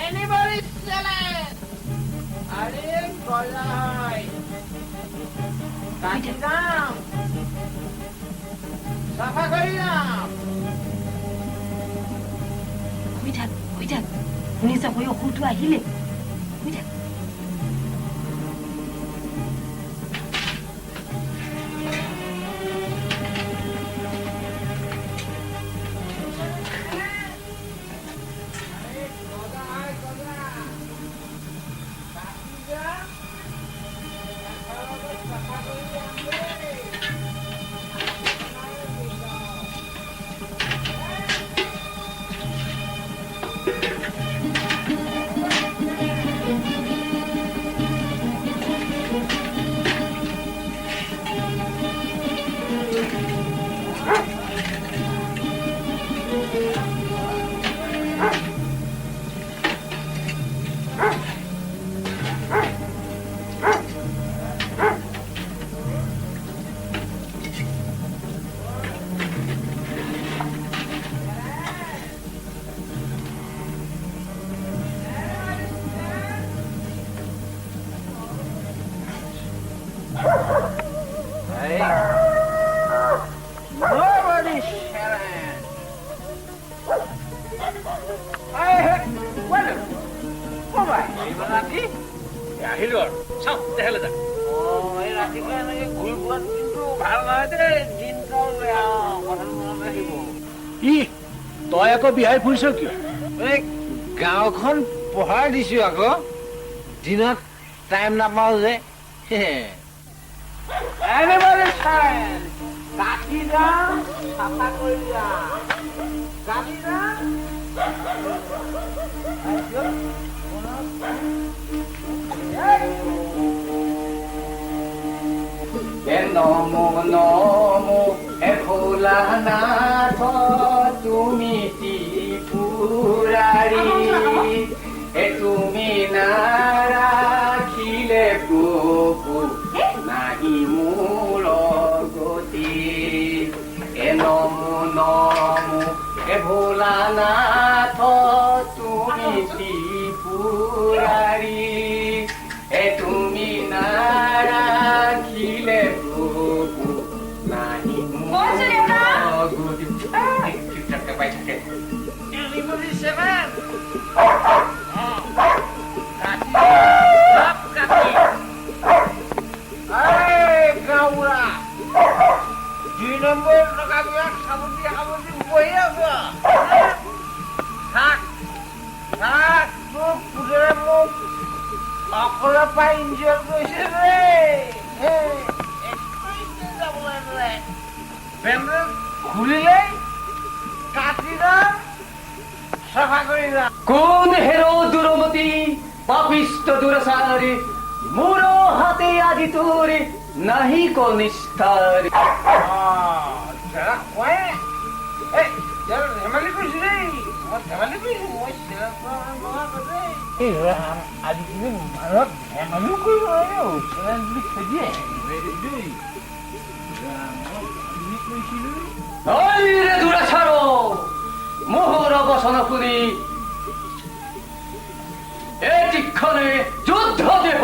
Anybody's selling. আৰে গলা হয় কাটি দাম সাফা কৰি দাম শুই থাক শুনি চাকৰি অসুৰটো আহিলে শুই থাক Nobody's selling. Bueno, ¿cómo va? ¿Iban aquí? আহিলো আৰু চাওঁ দেখালে যা এই ৰাতিপুৱা এনেকে ঘূৰি ফুৰাত কিন্তু ভাল নহয় দেই দিনকাল বেয়া কথাটো মনত ৰাখিব ই তই আকৌ বিহাই ফুৰিছ কিয় এই গাঁওখন পঢ়াই দিছো আকৌ দিনত টাইম নাপাওঁ যে Anybody selling? কাটি দাম চাফা কৰি দাম কাটি দাম নমো নমো হে ভোলানাথ তুমি ত্রিপুরারি হে তুমি না রাখিলে প্রভু নাহি মূল গতি হে নমো নমো হে ভোলানাথ তুমি ত্রিপুরারি হে তুমি না রাখিলে প্রভু নাহি মূল গতি চুপচাপ পাই থাকে Anybody's selling? গাঁওৰা 2 নম্বৰ টকাবিলাক সামগ্ৰী বহি আছো থাক থাক তোক পুজৰে মোক অকলে পাই ইনজয় কৰিছে ৰে বেণ্ডেজ খুলিলে কাটি দাম চাফা কৰি দাম কোন হেৰো দুৰমতি পাপিষ্ট দুৰসাৰি মোৰ হাতে আজি তোৰে নাহি কো নিস্তাৰ যাৰা কয় এই যাৰা ধেমালি কৰিছো দেই মই ধেমালি কৰিছো মই আজিকালি মানুহক ধেমালিও কৰিব লাগে চেলেঞ্জ বুলি থৈ দিয়ে ওই ৰে দুৰাসাৰো মোহৰ বসন শুনি এটিক্ষণে যুদ্ধ দেহ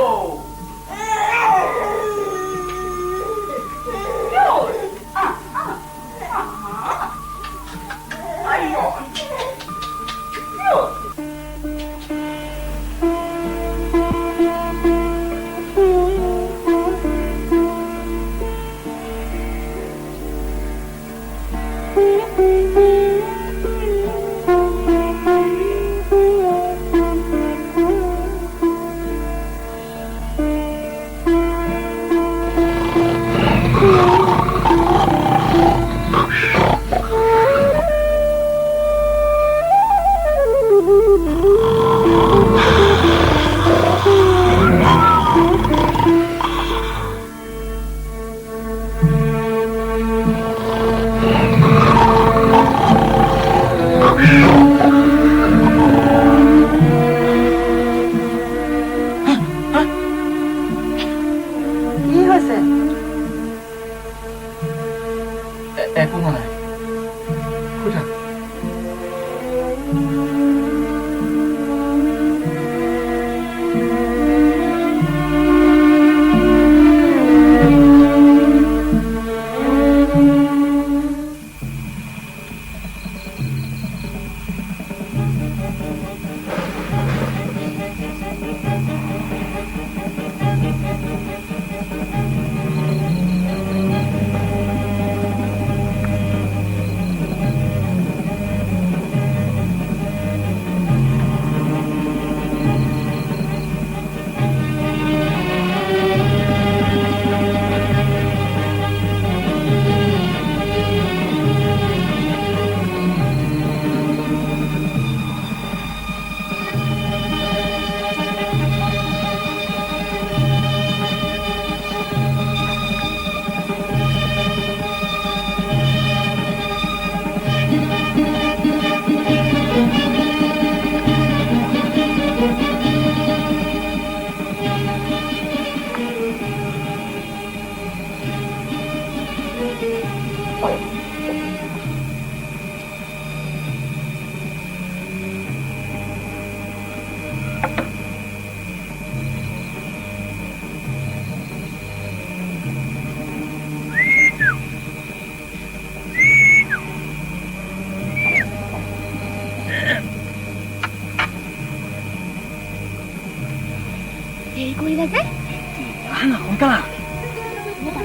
একো নাই শুই থাক দেৰি কৰিলে যে আহা সোনকালে আহা।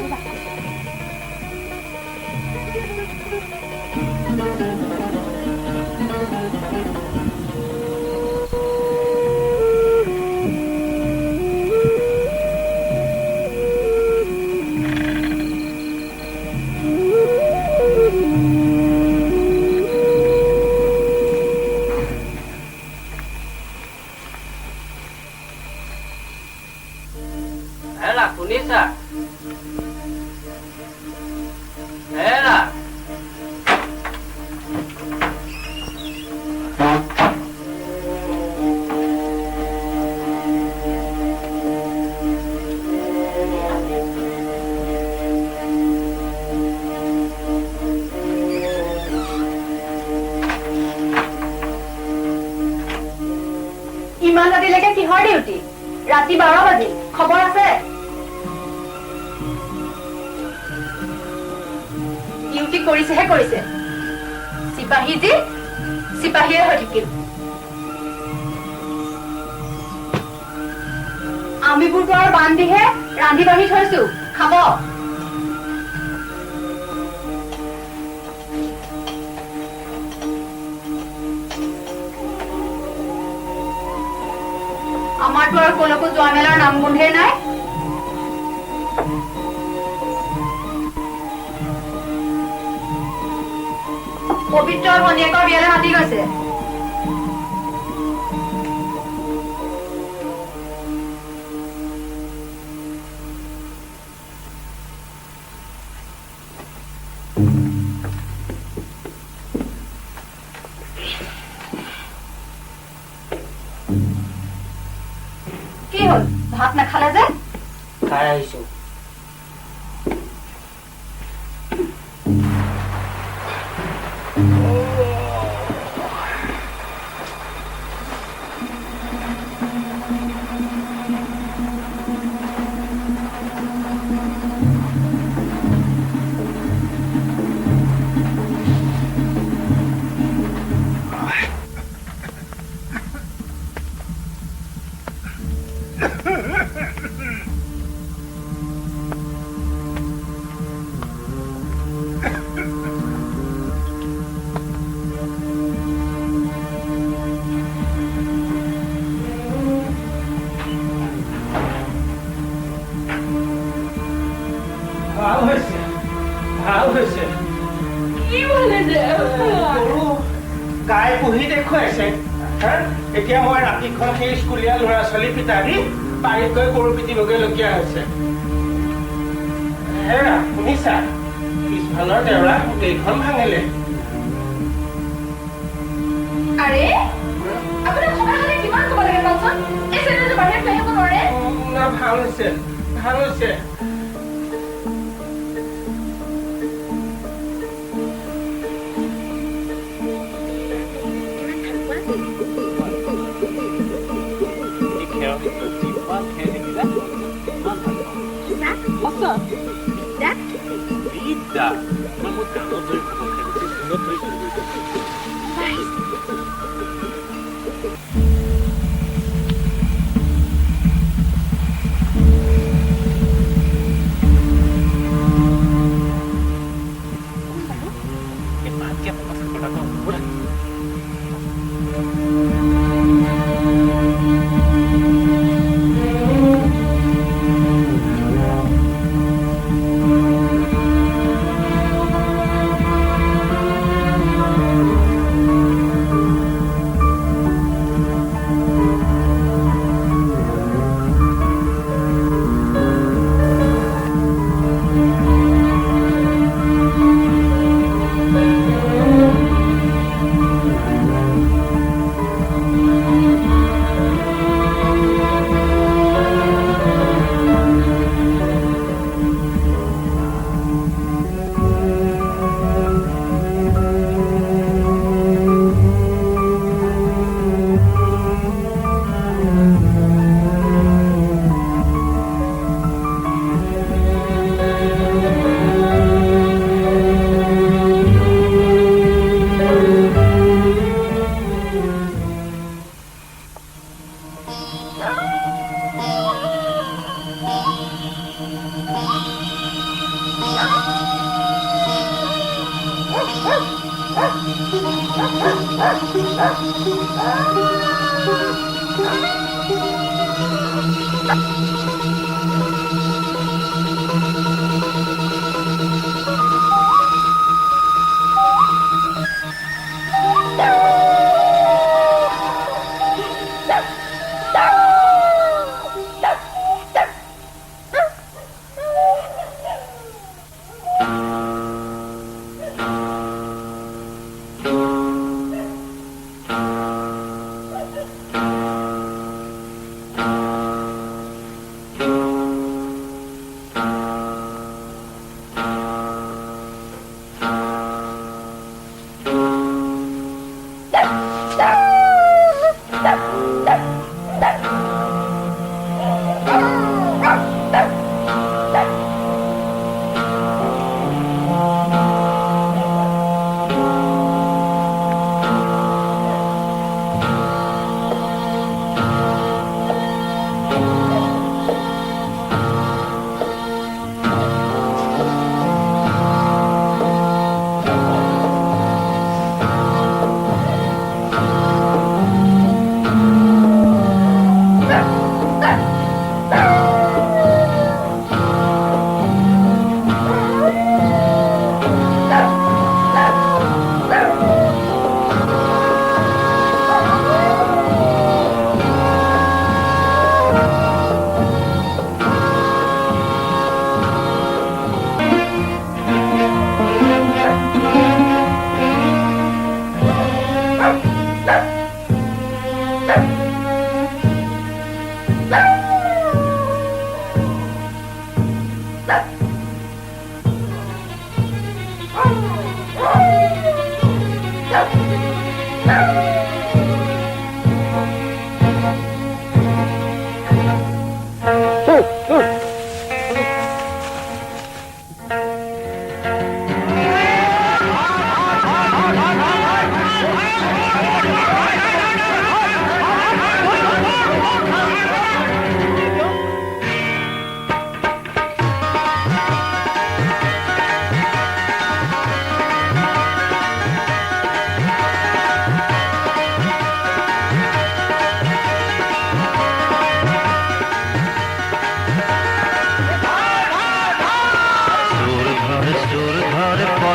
হেৰা শুনিছা হেৰা ইমান ৰাতিলৈকে কিহৰ ডিউটি ৰাতি 12 বাজিল খবৰ আছে ডিউটি কৰিছেহে কৰিছে চিপাহী যি চিপাহীয়ে হৈ থাকিল আমিবোৰতো আৰু বান্ধিহে ৰান্ধি বাঢ়ি থৈছো খাব আমাৰতো আৰু কলৈকো যোৱা মেলাৰ নাম গোন্ধে নাই পবিত্ৰ ভনীয়েকৰ বিয়ালৈ মাতি গৈছে কি হল ভাত নাখালে যে খাই আহিছো ভাল হৈছে ভাল হৈছে কি হলে যে গৰু গাই পুহি দেখুৱাইছে এতিয়া মই ৰাতিখন সেই স্কুলীয়া ল'ৰা ছোৱালী পিতাৰি বাৰীত গৈ গৰু পিটিবগৈ লগীয়া হৈছে হেৰা শুনিছা পিছফালৰ দেউৰা গোটেইখন ভাঙিলে আৰে আপুনি খবৰ হ'লে কিমান ক'ব লাগে কওকচোন এই চেনেলটো বাহিৰত লৈ আহিব নোৱাৰে না ভাল হৈছে ভাল হৈছে Vida! Vamos dar no dois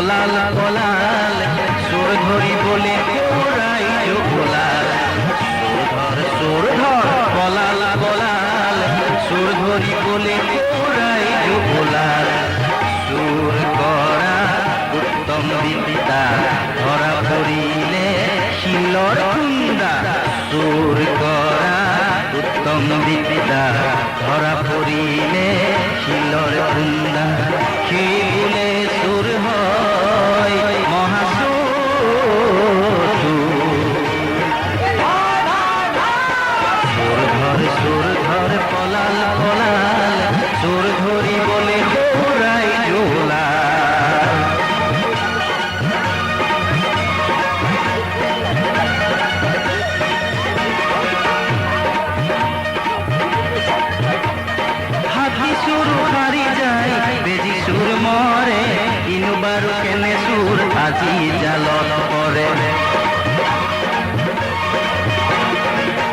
পলাল পলাল সুর ধরি বলে ওরাই ভোলাল সুর ধর পলাল পলাল সুর ধরি বলে ওরাই ভোলাল সুর করা উত্তম বিদ্যা ধরা পড়িলে শিলর কুন্দা সুর করা উত্তম বিদ্যা ধরা পড়িলে শিলর কুন্দা সে বলে সুর হয় মহাসুর সুর ধর পলাল পলাল সুর ধরি বলে ওরাই জোলা হাতি সুর হারি যায় বেজি সুর মরে ইনুবার কেনে সুর আজি জালত পরে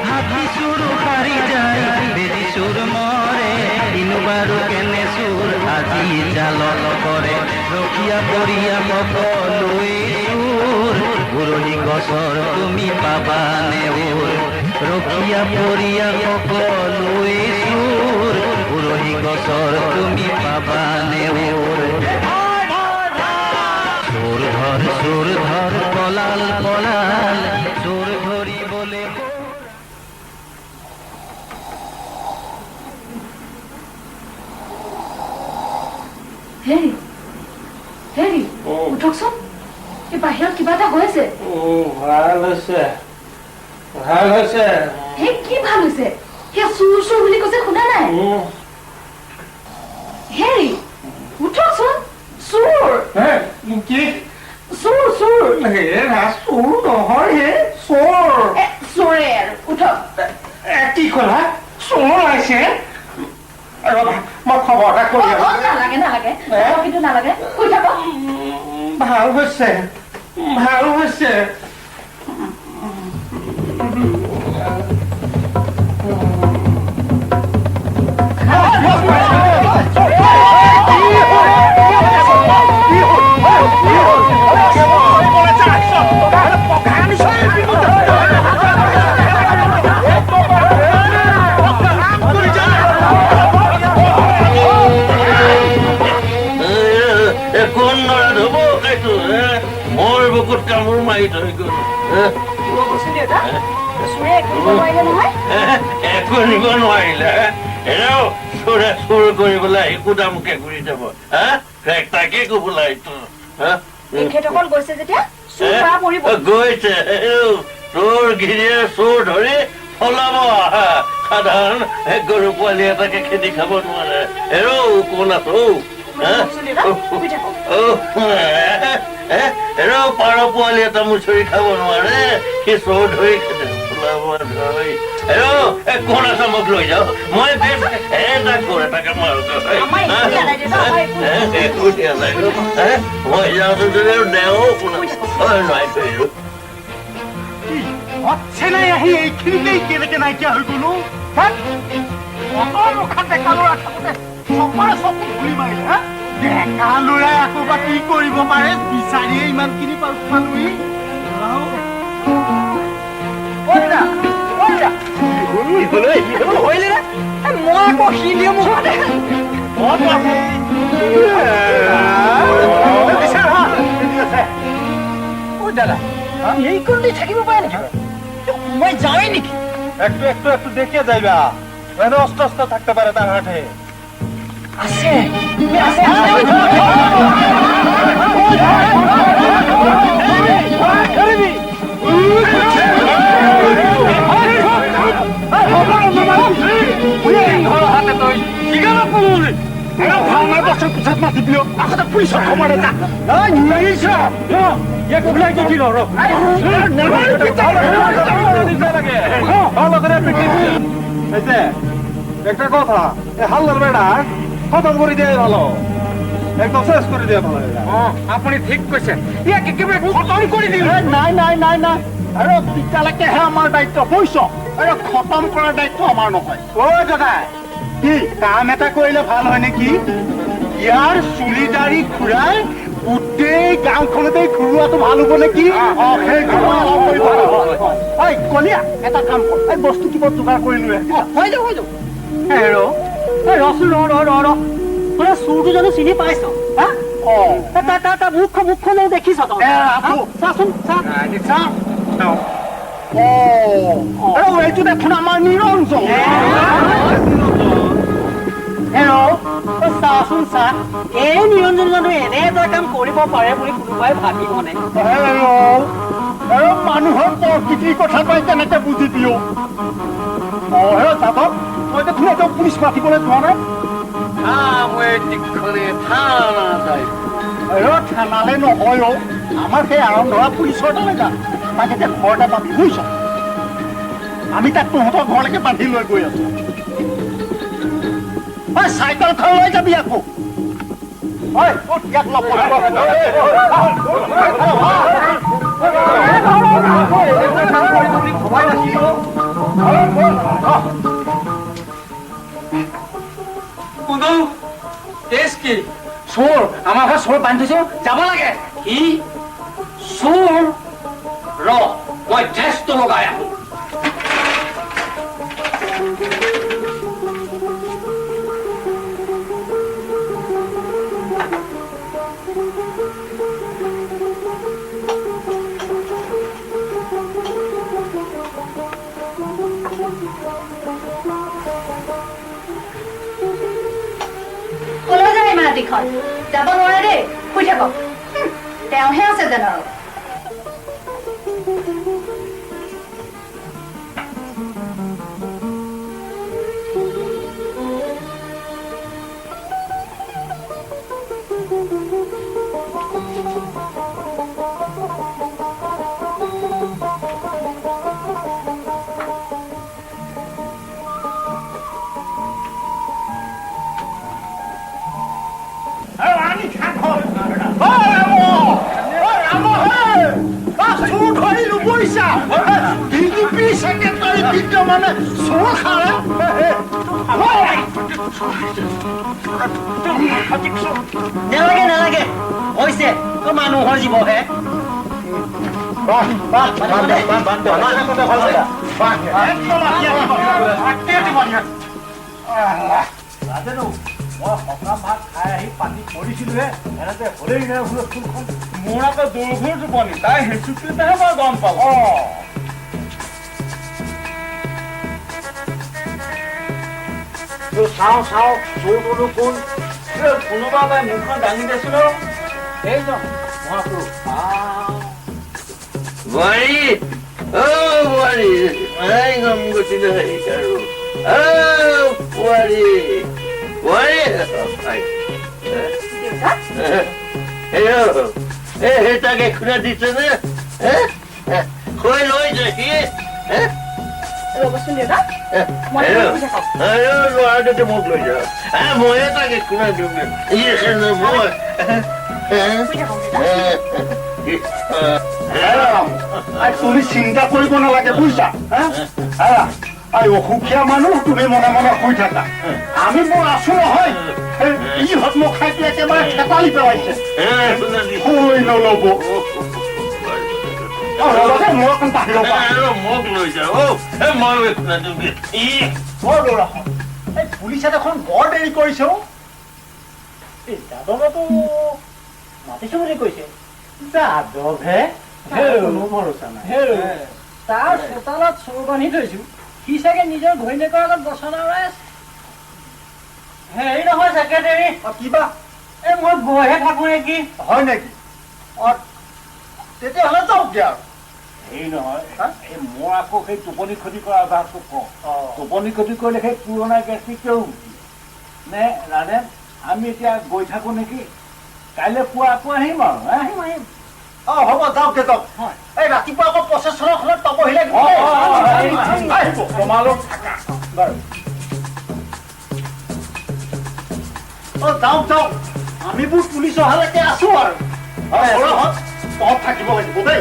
হাতি সুর হারি যায় বেজি সুর মরে ইনুবার কেনে সুর আজি জালত পরে রখিয়া পড়িয়া সকলোৱে সুৰ গুৰহি গছৰ তুমি পাবা নেউৰ ৰখিয়া পড়িয়া সকলোৱে সুৰ গুৰহি গছৰ তুমি পাবা নেউৰ সুৰ ধৰ পলাল পলাল সুৰ ধৰি বলে হেৰি হেৰি উঠকচোন এই বাহিৰত কিবা এটা হৈছে ভাল হৈছে ভাল হৈছে হে কি ভাল হৈছে হে চুৰ চুৰ বুলি কৈছে শুনা নাই হেৰি উঠকচোন চুৰ কি চুৰ চুৰ হে চুৰ নহয় হে চোৰ চোৰে আৰু উঠক কি ক'লা চোৰ ওলাইছে ৰ'বা মই খবৰ এটা কৰি আছো নালাগে নালাগে কিন্তু নালাগে শুই থাক ভাল হৈছে ভাল হৈছে চোৰে একো নোৱাৰিলে নহয় একো নিব নোৱাৰিলে এনেও চোৰে চোৰ কৰিবলৈ আহি কুদামুকে ঘূৰি যাব তাকে কব লাগিছো তেখেতসকল গৈছে যেতিয়া চোৰ কৰা পৰিব গৈছে তোৰ গিৰিয়ে চোৰ ধৰি ফলাব সাধাৰণ গৰু পোৱালি এটাকে খেদি খাব নোৱাৰে কোন আছো পাৰ পোৱালি এটা মুচৰি খাব নোৱাৰে সি চোৰ ধৰি কোন আছে মোক লৈ যাওঁ মই এটা কোৰ এটাকে মাৰো মই যাওঁতে যদি নেও নাই থৈছো অচেনাই আহি এইখিনিতেই কেনেকে নাইকিয়া হৈ গলো ডেকা লৰা থাকোতে চবৰে চকু ঘূৰি মাৰিলে ডেকা লৰাই আকৌ বা কি কৰিব পাৰে বিচাৰিয়ে ইমানখিনি পালোহি মই আকৌ শিলিও মুখতে দাদা এই কোনটি থাকিব পাৰে নেকি মই যাওঁই নেকি একটু একটু একটু দেখে যাইবা অস্ত্ৰ অস্ত্ৰ থাকতে পাৰে তাৰ হাটে আছে পুলিশৰ খবৰ এটা একটা কথা হাল্লার বেড়া খতম করে দিয়ে ভালো একদম শেষ করে দিয়ে ভালো আপনি ঠিক কইছেন ইয়াকে একেবারে খতম করে দিল নাই নাই নাই নাই আৰু তেতিয়ালৈকেহে আমাৰ দায়িত্ব বুজিছ আৰু খতম কৰাৰ দায়িত্ব আমাৰ নহয় অ দাদা কি কাম এটা কৰিলে ভাল হয় নেকি ইয়াৰ চুলি দাড়ি খুৰাই গোটেই গাঁওখনতে ঘূৰোৱাটো ভাল হ'ব নেকি কলিয়া এটা কাম কৰ এই বস্তু কিবা যোগাৰ কৰি লৈ হৈ যাও ৰচোন তোৰা চুৰটো জানো চিনি পাইছ তাৰ মুখখন দেখিছ চাচোন এইটো দেখোন আমাৰ নিৰঞ্জন চাচোন চা এই নিৰঞ্জন জানো এনে এটা কাম কৰিব পাৰে বুলি কোনোবাই ভাবিবনে মানুহৰ প্ৰকৃতিৰ কথা পাই কেনেকে বুজি দিও চাব মই দেখোন এটা পুলিচ মাতিবলৈ যোৱা নাই থানালে নহয় আমাৰ সেই আৰম্ভ ধৰা পুলিচৰ তালে যা তাক এতিয়া ঘৰ এটা পাবি বুজিছ আমি তাক তহঁতৰ ঘৰলৈকে বান্ধি লৈ গৈ আছো চাইকেলখন লৈ যাবি আকৌ ইয়াক চোৰ আমাৰ ঘৰ চোৰ বান্ধিছো যাব লাগে কি চোৰ ৰ মই ড্ৰেছটো লগাই আহো যাব নোৱাৰে দেই শুই থাকক তেওঁহে আছে যেন আৰু নালাগে নালাগে হৈছে তো মানুহৰ জীৱহে মোৰ আকৌ দুৰ্ঘৰ টোপনি তাই হেঁচুটোতেহে মই গম পাওঁ চাওঁ চাওঁ চোৰটোনো কোন কোনোবা বাই মুখখন দাঙি দেচোন এইজন বোৱাৰী বোৱাৰী আই গম গৈছিলে আৰু বোৱাৰী বোৱাৰী সেই তাকে খুনা দিছে নে কৈ লৈ যায় সি ৰ'বচোন দেউতা ল'ৰাটোতে মোক লৈ যাওঁ ময়ে তাকে খুনা দিওঁ মই তুমি চিন্তা কৰিব নালাগে বুজিছা অসুখীয়া মানুহ তুমি মনে মনে শুই থাকা আমি মোৰ আছো নহয় ইহঁত মোক খাই পেলাই একেবাৰে থেতালি পেলাইছে শুই নল'ব মোক লৈ যাওঁ মই খুনা দিওঁ বৰ দৌৰাখন এই পুলিচে দেখোন বৰ দেৰি কৰিছে যাদৱতো মাতিছো বুলি কৈছে যাদৱহে তাৰ চোতালত চোৰ বান্ধি থৈছো সি চাগে নিজৰ ঘৈণীয়েকৰ আগত বচনা ওলাই আছে হেৰি নহয় ছেক্ৰেটাৰী কিবা এই মই গৈহে থাকো নেকি হয় নেকি তেতিয়াহ'লে যাওক দিয়া হেৰি নহয় এই মোৰ আকৌ সেই টোপনি ক্ষতি কৰা অভ্যাসটো কওঁ টোপনি ক্ষতি কৰিলে সেই পুৰণা গেছটি কিয় নে ৰাণে আমি এতিয়া গৈ থাকো নেকি কাইলৈ পুৱা আকৌ আহিম আৰু আহিম হ'ব যাওক যাওক এই ৰাতিপুৱা আকৌ প্ৰচেছনখনত পাবহিলে আহিব তোমালোক থাকা বাৰু যাওক যাওক আমিবোৰ পুলিচ অহালৈকে আছো আৰু পথ থাকিব লাগিব দেই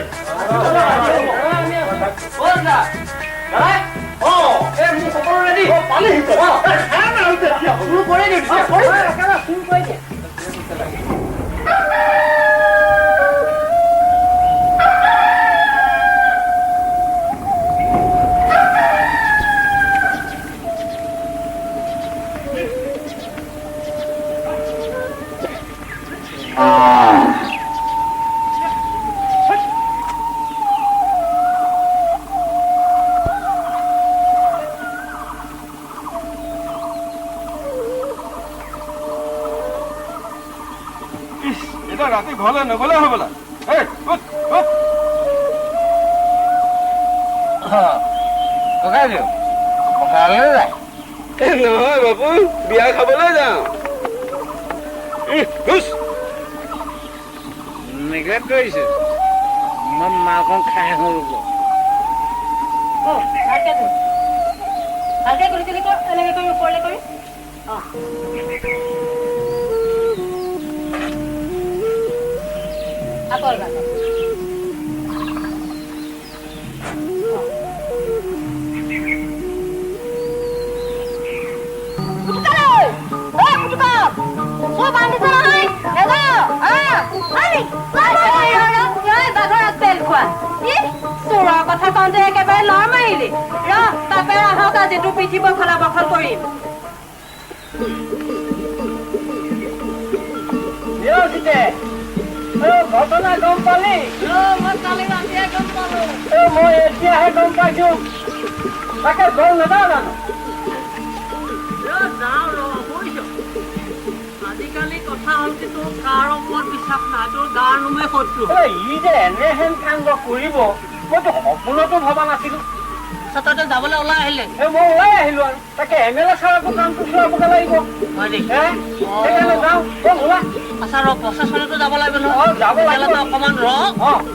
ৰাতি ঘৰলৈ নগলে হবলা নহয় বাবু বিয়া খাবলৈ যাওঁ নেগলেক্ট কৰিছে মই মালকণ খাই আহোঁ ৰ'ব ভালকে কৰি এনেকে কৰি ওপৰলে কৰি আকৌ এবাৰ চোৰৰ কথা কওঁতে একেবাৰে লৰ মাৰিলি তাকে আহক আজিতো পিঠিব খলা বখল কৰিম ঘটনা গম পালি মই কালি ৰাতিয়ে গম পালো মই এতিয়াহে গম পাইছো তাকে গল নাযাওঁ জানো আজিকালি কথা হ'ল কিন্তু কাৰ ওপৰত বিশ্বাস নাই তোৰ গাৰ নোমে শত্ৰু ই যে এনেহেন কাণ্ড কৰিব মইতো সপোনতো ভবা নাছিলো তই যাবলৈ ওলাই আহিলে মই ওলাই আহিলো আৰু তাকে MLA ছাৰকো কামটো চলাবগে লাগিব সেইকাৰণে যাওঁ ওলা আচ্ছা ৰ প্ৰশাসনতো যাব লাগিব যাব লাগিব অকমান ৰ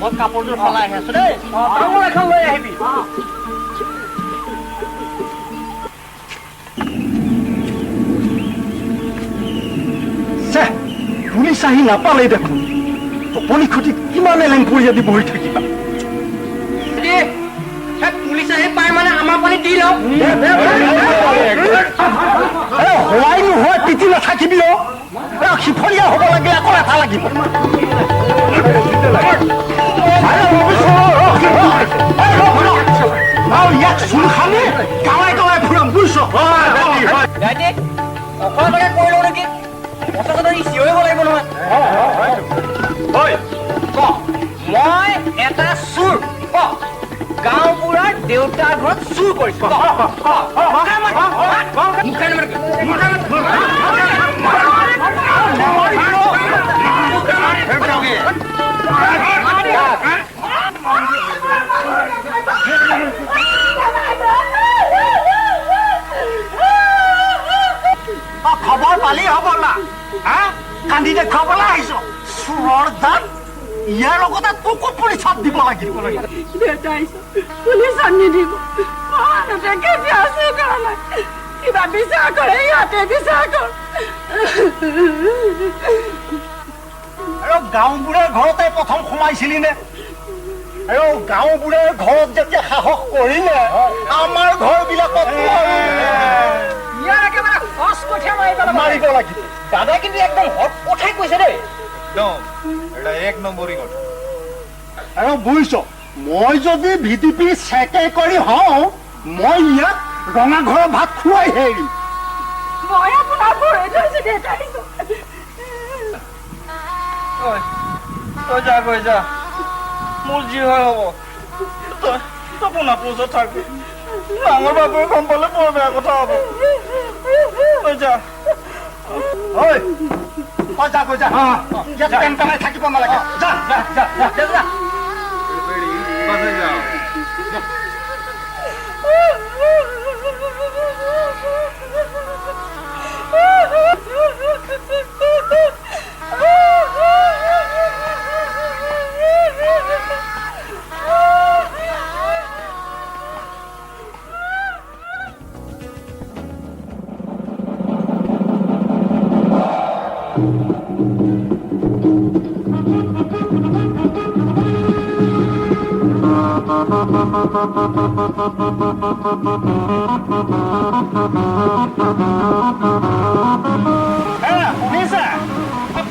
মই কাপোৰযোৰ সলাই আহি আছো দেই তামোল এখন লৈ আহিবি পুলিচ আহি নাপালেই দেখোন টোপনি ক্ষতি কিমান এলেং পৰিয়াদি বহি থাকিবা পুলিচ আহি পাই মানে আমাৰ পানী দি লওঁ হোৱাই নোহোৱা তিতি নাথাকিবি সিফলীয়া হ'ব লাগে আকৌ এটা লাগিব ইয়াক চুল খালে গাঁৱে গাঁৱে ফুৰাম বুজিছ অকলকে কৈ লওঁ নেকি চিঞৰিব লাগিব নহয় মই এটা চোৰ গাঁওবুঢ়াৰ দেউতাক দেউতাৰ ঘৰত চুৰ কৰিছে খবৰ পালি হ'ব না কান্দি দেখুৱাবলৈ আহিছ চোৰৰ দান ইয়াৰ লগতে তোকো পুলিচত দিব লাগিব দেউতা আহিছে পুলিচ আনি দিব কেতিয়া আছে কাৰণে কিবা বিচাৰ কৰে ইয়াতে বিচাৰ কৰ আৰু গাঁওবুঢ়াৰ ঘৰতে প্ৰথম সোমাইছিলি নে আৰু গাঁওবুঢ়াৰ ঘৰত যেতিয়া সাহস কৰিলে আমাৰ ঘৰবিলাকত ইয়াৰ একেবাৰে খৰচ কঠিয়া মাৰিব লাগিব দাদাই কিন্তু একদম হট কথাই কৈছে দেই আৰু বুজিছ মই যদি ভিডিপি ছেক্ৰেটাৰী হওঁ মই ইয়াক ৰঙা ঘৰৰ ভাত খুৱাই হেৰিম মই আপোনাৰ ঘৰলৈ গৈছো দেউতা আহিছে তই যা গৈ যা মোৰ যি হয় হ'ব তই পোনা পুজত থাকবি ডাঙৰ বাবুৱে গম পালে বৰ বেয়া কথা হ'ব তই যা ঐ তই যা গৈ যা ইয়াত টেনচনাই থাকিব নালাগে যা যা যা যা যা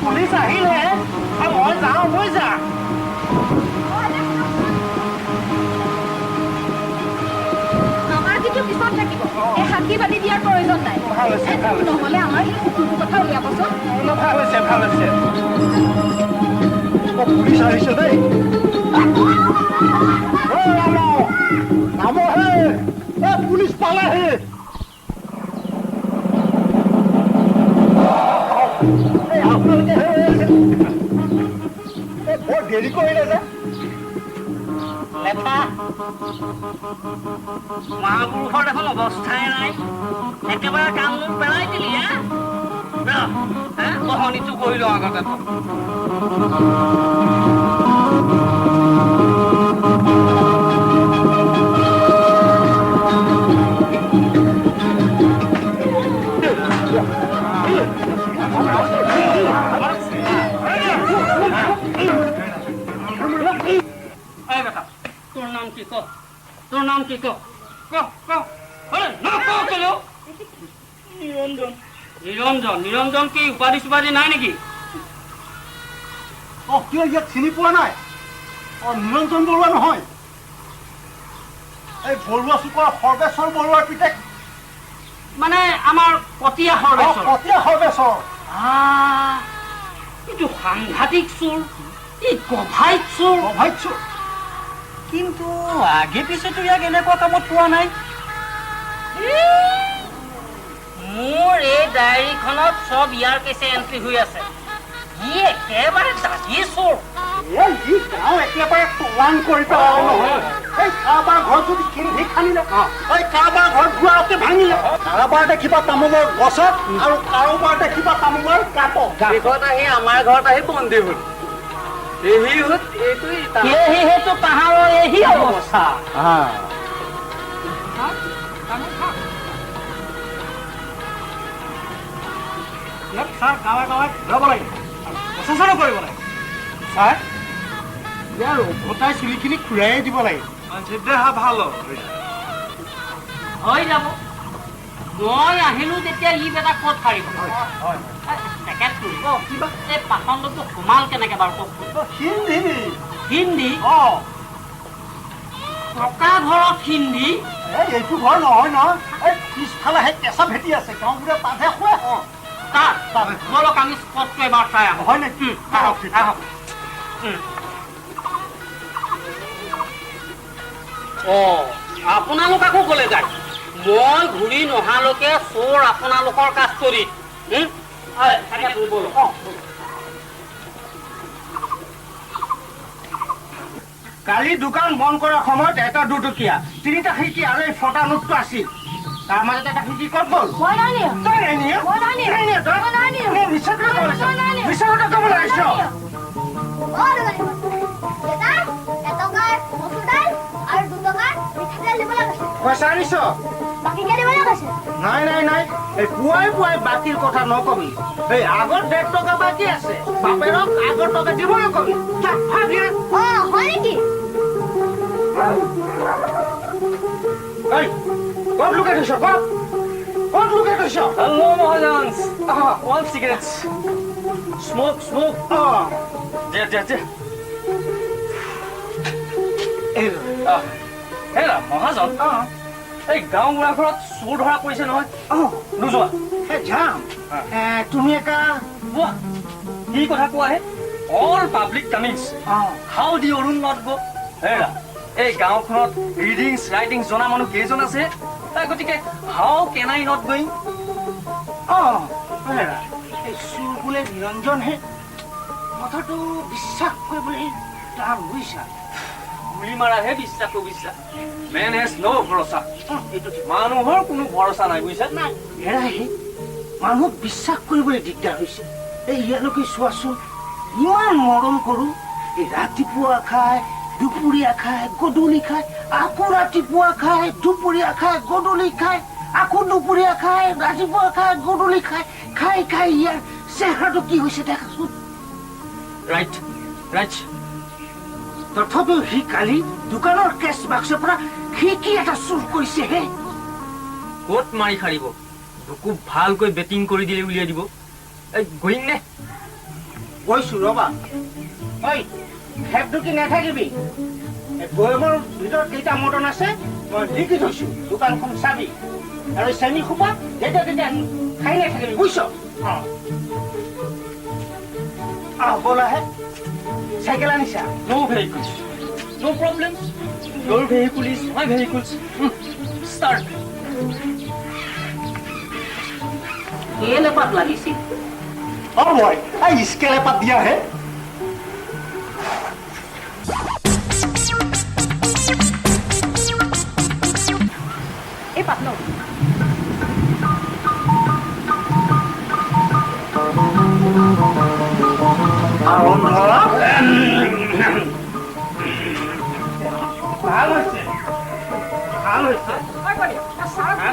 পুলিচ আহিলে মই যাওঁ মই যা আমাৰ কিন্তু পিছত থাকিব এই সাক্ষী বালি দিয়াৰ প্ৰয়োজন নাই নহ'লে আমাৰ সেই কুকুৰটোৰ কথা উলিয়াবচোন ভাল হৈছে পুলিচ আহিছে দেই নামহে পুলিচ পালেহি আপোনালোকে বৰ দেৰি কৰিলে যে লেখা মহাপুৰুষৰ দেখোন অৱস্থাই নাই একেবাৰে কাম মোৰ পেলাই দিলি বহনীটো কৰি লওঁ আগতে তোৰ নাম কি ক তোৰ নাম কি ক নিৰঞ্জন নিৰঞ্জন নিৰঞ্জন কি উপাধি চুপাধি নাই নেকি কিয় ইয়াক চিনি পোৱা নাই নিৰঞ্জন বৰুৱা নহয় এই বৰুৱা চুকৰ সৰ্বেশ্বৰ বৰুৱাৰ পিতেক মানে আমাৰ কটীয়া সৰ্বেশ্বৰ কটীয়া সৰ্বেশ্বৰ এইটো সাংঘাতিক চোৰ এই গভাইত চোৰ কিন্তু আগে পিছতো ইয়াক এনেকুৱা কামত পোৱা নাই মোৰ এই ডায়েৰীখনত চব ইয়াৰ কেছে এণ্ট্ৰি হৈ আছে ই একেবাৰে দাগী চোৰ একেবাৰে তলাং কৰি পেলালে নহয় এই কাৰোবাৰ ঘৰত যদি খিন্ধি খান্দিলে এই কাৰোবাৰ ঘৰত দুৱাৰতে ভাঙিলে কাৰোবাৰ দেখিবা তামোলৰ গছত আৰু কাৰোবাৰ দেখিবা তামোলৰ কাটত আহি আমাৰ ঘৰত আহি বন্দী হ'ল সেইটো পাহাৰৰ এহি অৱস্থা ছাৰ গাঁৱে গাঁৱে যাব লাগে প্ৰশাসনো কৰিব লাগে ছাৰ ইয়াৰ উভতাই চুলিখিনি ঘূৰাই দিব লাগে ভাল হৈ যাব মই আহিলো তেতিয়া ই বেটা ক'ত পাৰিব এই পাচন্দটো সোমাল কেনেকে বাৰু হিন্দী টকা ঘৰত হিন্দী এইটো ঘৰ নহয় নহয় এই পিছফালে সেই কেঁচা ভেটি আছে গাঁওবোৰে তাতহে শুৱে বলক আমি স্পটটো এবাৰ চাই আহোঁ হয় নেকি আহক আহক আপোনালোক আকৌ ক'লে যায় মই ঘূৰি নহালৈকে চোৰ আপোনালোকৰ কাষ্টডিত কালি দোকান বন্ধ কৰাৰ সময়ত এটা দুটকীয়া 3টা খিৰিকী আৰু এই ফটা নোটটো আছিল তাৰ মাজত এটা খিৰিকী ক'ত গ'ল মই নাই নিয়া তই নাই নিয়া মই নাই নিয়া নাই নিয়া তই মই নাই নিয়া মই মিছা কথা কৈছো মিছা কথা ক'ব লাগিছ পইচা আনিছ নাই নাই নাই এই পুৱাই পুৱাই বাকীৰ কথা নকবি এই আগত 1.5 টকা বাকী আছে বাপেৰক আগৰ টকা দিবলৈ কবি ক'ত লুকাই থৈছ ক'ত লুকাই থৈছ Hello, Mahajans. One cigarette. Smoke. There. হেৰা মহাজন এই গাঁও বুঢ়াঘৰত চোৰ ধৰা পৰিছে নহয় নোযোৱা যাম তুমি এটা কি কথা কোৱাহে all public comings how the Arun not গ হেৰা এই গাঁওখনত ৰিডিংছ ৰাইটিং জনা মানুহ কেইজন আছে গতিকে how can I not going এই চোৰ বোলে নিৰঞ্জনহে কথাটো বিশ্বাস কৰিবলৈ টান বুজিছা গুলি মাৰাহে বিশ্বাস কৰিছা মেন হেজ ন ভৰসা মানুহৰ কোনো ভৰসা নাই বুজিছা হেৰাহে মানুহক বিশ্বাস কৰিবলৈ দিগদাৰ হৈছে এই ইয়ালৈকে চোৱাচোন ইমান মৰম কৰো এই ৰাতিপুৱা খাই দুপৰীয়া খাই গধূলি খাই আকৌ ৰাতিপুৱা খাই দুপৰীয়া খাই গধূলি খাই আকৌ দুপৰীয়া খাই ৰাতিপুৱা খাই গধূলি খাই খাই খাই ইয়াৰ চেহেৰাটো কি হৈছে দেখাচোন ৰাইট তথাপিও সি কালি দোকানৰ কেছ বাক্সৰ পৰা খিৰিকী এটা চুৰ কৰিছেহে ক'ত মাৰি সাৰিব বুকু ভালকৈ বেটিং কৰি দিলে উলিয়াই দিব এই গয়িং নে গৈছো ৰবা ঐ খেপ ঢুকি নাথাকিবি বৈমৰ ভিতৰত কেইটা মটন আছে মই লিখি থৈছো দোকানখন চাবি আৰু চেনি খোপা যেতিয়া খাই নাথাকিবি বুজিছ বলাহে চাইকেল আনিছা No vehicles. No problems. Your vehicle is my vehicle. Start. এলেপাত লাগিছিল মই এই স্কেল এপাত দিয়াহে এই পাত লওঁ ভাল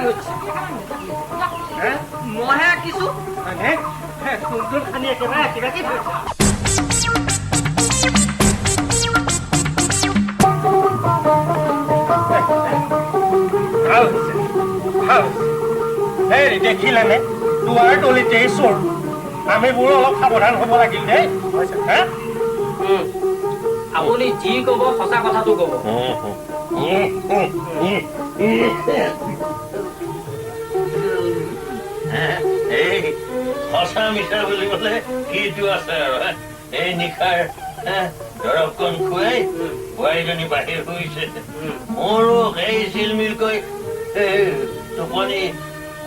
হৈছে মইহে আঁকিছো সুন্দৰ খানি একেবাৰে কিবাকি দেখিলানে তোমাৰ তলিতে চোৰ আমিবোৰ অলপ সাৱধান হ'ব লাগিল দেই আপুনি যি ক'ব সঁচা কথাটো ক'ব এই সঁচা মিছা বুলিবলৈ কিটো আছে আৰু এই নিশাৰ দৰৱকণ খুৱাই বোৱাৰীজনী বাহিৰ হৈছে মোৰো সেই চিলমিলকৈ টোপনি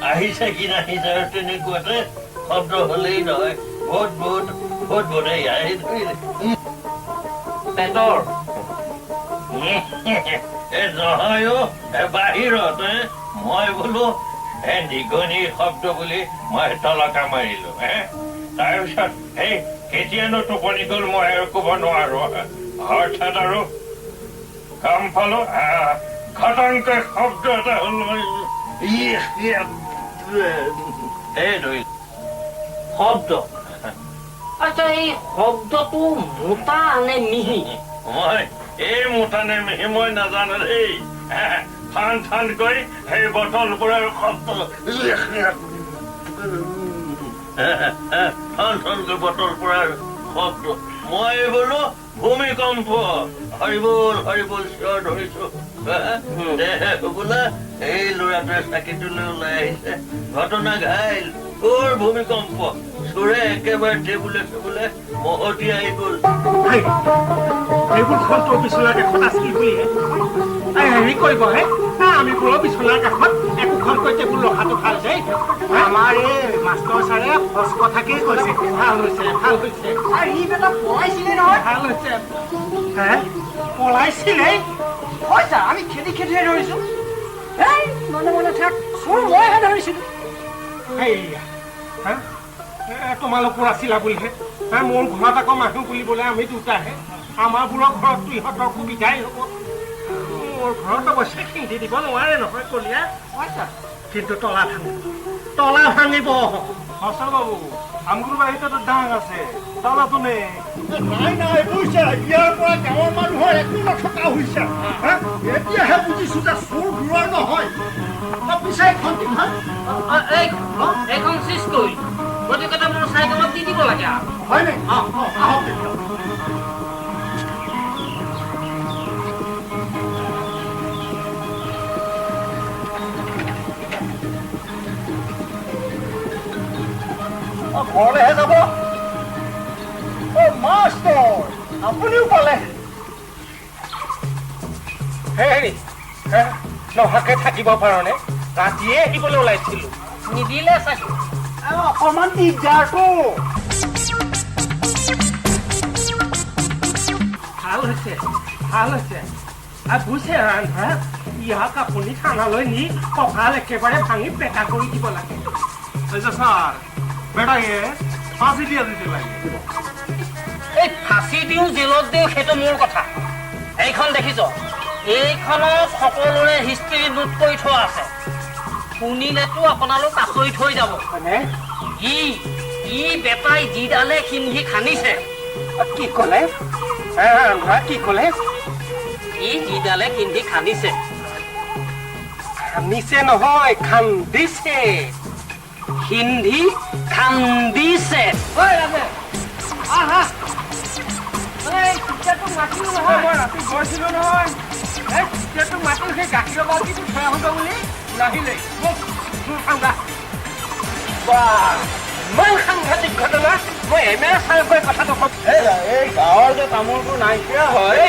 আহিছে কি নাহিছে আৰু তেনেকুৱাতে শব্দ হলেই নহয় বহুত আহি ধৰিলে পেটৰ নহয় বাহিৰত মই বোলো নিগনিৰ শব্দ বুলি মই তলকা মাৰিলো তাৰপিছত এই কেতিয়ানো টোপনি গল মই আৰু ক'ব নোৱাৰো হঠাৎ আৰু কাম পালো ঘটনকৈ শব্দ এটা হল শব্দ আচ্ছা এই শব্দটো মোটা নে মিহি মই এই মোটানে মিহি মই নাজানো দেই ঠান সেই বটলবোৰৰ শব্দ ঠান বটল পৰাৰ শব্দ মই বোলো ভূমিকম্প হৰিবল হৰিবল চিঞৰ ধৰিছো বোলে এই ল'ৰাটোৱে চাকিটো লৈ ওলাই আহিছে ঘটনা ঘাইল কৰ ভূমিকম্প চোৰে একেবাৰে টেবুলে টেবুলে মহতি আহি গ'ল এইবোৰ ঘৰটো বিচনাৰ কাষত আছিল বুলিহে হেৰি কৰিব হে আমি বোলো বিচনাৰ কাষত একোখন কৈ টেবুল ৰখাটো ভাল দেই আমাৰ এই মাষ্টৰ ছাৰে সঁচ কথাকেই কৈছে ভাল হৈছে ভাল হৈছে ই বেটা পলাইছিলে নহয় ভাল হৈছে হে পলাইছিলে পইচা আমি খেদি খেদিহে ধৰিছো এই মনে মনে থাক চোৰ মইহে ধৰিছিলো সেইয়া হা তোমালোকৰ আছিলা বুলিহে মোৰ ঘৰত আকৌ মানুহ বুলিবলৈ আমি দুটাহে আমাৰবোৰৰ ঘৰততো ইহঁতৰ সুবিধাই হ'ব মোৰ ঘৰত অৱশ্যে খিন্ধি দিব নোৱাৰে নহয় কলিয়া কিন্তু তলা ভাঙিব সঁচা বাবু আমগুৰ বাৰীতো ডাঙ আছে তলাটো নে নাই নাই বুজিছা ইয়াৰ পৰা গাঁৱৰ মানুহৰ একো নথকা হৈছে এতিয়াহে বুজিছো যে চোৰ ঘূৰোৱাৰ নহয় পিছে এইখন চিজ কৰি গতিকে মোৰ চাইকেলত দি দিব লাগে হয় নে আহক ঘৰলৈহে যাব মাষ্টৰ আপুনিও পালে হেৰি নহাকে থাকিব পাৰনে ৰাতিয়ে আহিবলৈ ওলাইছিলো নিদিলে চাগে অকমান দিগদাৰটো ভাল হৈছে বুজিছে ৰান্ধা ইয়াক আপুনি থানালৈ নি কঁকাল একেবাৰে ভাঙি পেটা কৰি দিব লাগে ছাৰ বেটায়ে ফাঁচি দিয়া দিতে লাগে এই ফাঁচি দিওঁ জেলত দিওঁ সেইটো মোৰ কথা এইখন দেখিছ এইখনত সকলোৰে হিষ্ট্ৰী নোট কৰি থোৱা আছে শুনিলেতো আপোনালোক আচৰিত হৈ যাব ই বেটাই যিডালে সিন্ধি খান্দিছে কি ক'লে কি ক'লে ই যিডালে সিন্ধি খান্দিছে খান্দিছে নহয় খান্দিছে হিন্ধি খান্দিছে মাতিলো নহয় মই ৰাতি গৈছিলো নহয় মাতিলো সেই গাখীৰৰ বাল্টিটো থৈ আহোঁগা বুলি নাহিলে ইমান সাংঘাতিক ঘটনা মই এমএলএ ছাৰক গৈ কথাটো কম এই গাঁৱৰ যে তামোলবোৰ নাইকিয়া হয়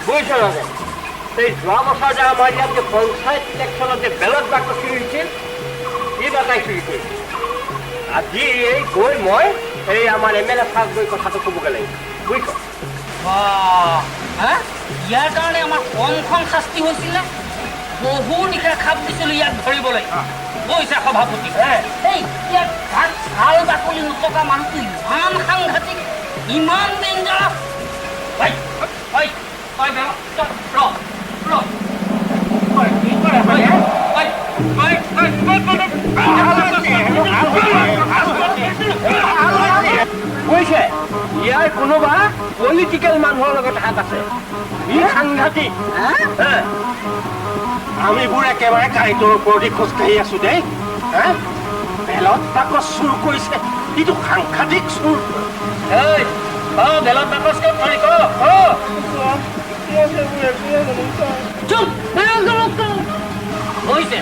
বুজিছ নাযায় এই যোৱা বছৰ যে আমাৰ ইয়াত যে পঞ্চায়ত ইলেকশ্যনত যে বেলট বাকচ চুৰি হৈছিল ই বাকাই চুৰি কৰিছিল আজি এই গৈ মই এই আমাৰ এমএলএ ছাৰক গৈ কথাটো ক'বগৈ লাগিব বুজিছ ইয়াৰ কাৰণে আমাৰ কমখন শাস্তি হৈছিলে বহু নিশা খাপ দিছিলো ইয়াক ধৰিবলৈ কৈছে সভাপতি এই ইয়াত ভাল বাকলি নথকা মানুহটো ইমান সাংঘাতিক ইমান ডেঞ্জাৰাছ কৈছে ইয়াৰ কোনোবা পলিটিকেল মানুহৰ লগত হাত আছে ই সাংঘাতিক আমিবোৰ একেবাৰে গাড়ীটোৰ ওপৰতে খোজকাঢ়ি আছো দেই বেলত বাকচ চুৰ কৰিছে ইটো সাংঘাতিক চুৰ বেলত বাকচ ধৰি হৈছে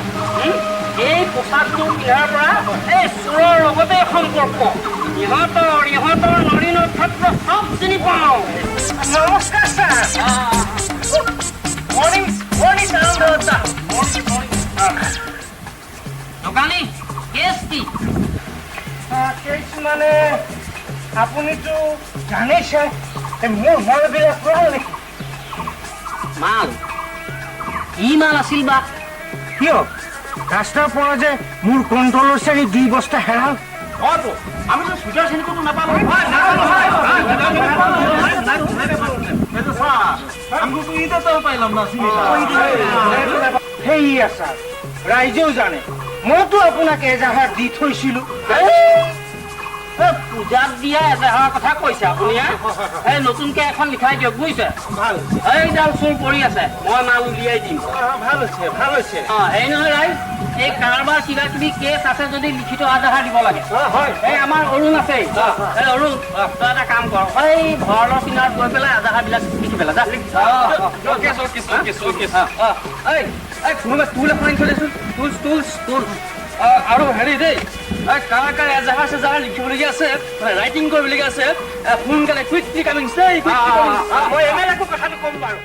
এই পোচাকটো পিন্ধাৰ পৰা এই চোৰৰ লগতে সম্পৰ্ক ইহঁতৰ নৰী নক্ষত্ৰ চব চিনি পাওঁ নমস্কাৰ ছাৰ মৰ্ণিং দোকানী কেছ কি কেছ মানে আপুনিতো জানিছে মোৰ মালবিলাক কৰা নেকি মাল কি মাল আছিল বা কিয় ৰাস্তাৰ পৰা যে মোৰ কণ্ট্ৰলৰ শ্ৰেণী 2 বস্তা হেৰাল আমিতো সুজা শ্ৰেণীকতো নাপালো সেয়া ছাৰ ৰাইজেও জানে মইতো আপোনাক এজাহাৰ দি থৈছিলো পূজাত দিয়া এজাহাৰৰ কথা কৈছে আপুনি এই নতুনকে এখন লিখাই দিয়ক বুজিছে ভাল এইডাল চোৰ পৰি আছে মই মাল উলিয়াই দিম ভাল হৈছে হেৰি নহয় ৰাইজ এই কাৰোবাৰ কিবা কিবি কেছ আছে যদি লিখিত এজাহাৰ দিব লাগে হয় এই আমাৰ অৰুণ আছে এই অৰুণ তই এটা কাম কৰ এই ভঁৰালৰ কিনাৰত গৈ পেলাই এজাহাৰবিলাক লিখি পেলাই যা কোনোবা টুল এখন আনি থৈ দেচোন টুল আৰু হেৰি দেই কাৰ কাৰ এজাহাৰ চেজাহাৰ লিখিবলগীয়া আছে ৰাইটিং কৰিবলগীয়া আছে সোনকালে কুইকলি কামিং মই এমেলে একো কথাটো ক'ম বাৰু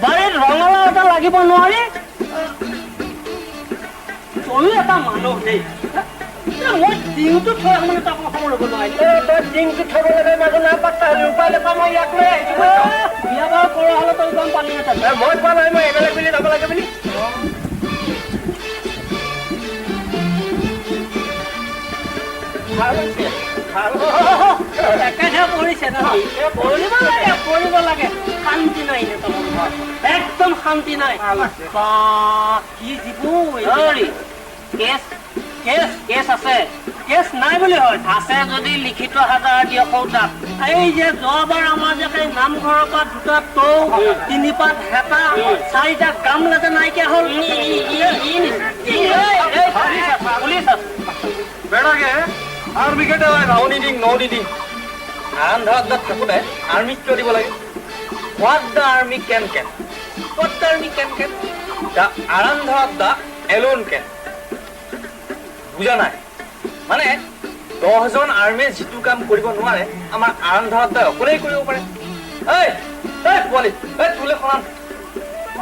বাৰীত ৰঙালাও এটা লাগিব নোৱাৰি তয়ো এটা মানুহ দেই মই ডিঙটো থৈ মানে তাক সময় ল'ব নোৱাৰিম তই ডিঙটো থ'ব লাগে মাজে নাপাত্তা হ'লে উপায় নাপাওঁ মই ইয়াক লৈ আহিছোঁ বিয়া বাৰু কৰা হ'লে তই গম পালি হেঁতেন মই কোৱা নাই মই এমেলে বুলি যাব লাগে বুলি একেহে পৰিছে নহয় পৰিব লাগে শান্তি নাই একদম শান্তি নাই কি দিব কেছ আছে কেছ নাই বুলি হয় আছে যদি লিখিত হাজাৰ দিয়ক তাত এই যে যোৱাবাৰ আমাৰ যে নামঘৰৰ পৰা 2টা টৌ 3 পাত হেতা 4টা গামলা যে নাইকিয়া হ'ল পুলিচ আছে বেড়াকে আর্মি কেটে হয় না no needing আন্ধাৰত থাকোঁতে আৰ্মিক কিয় দিব লাগে what the army can the আন্ধাৰত the alone can বুজা নাই মানে 10 জন আৰ্মিয়ে যিটো কাম কৰিব নোৱাৰে আমাৰ আন্ধাৰত অকলেই কৰিব পাৰে এই পোৱালি তোলে খনাম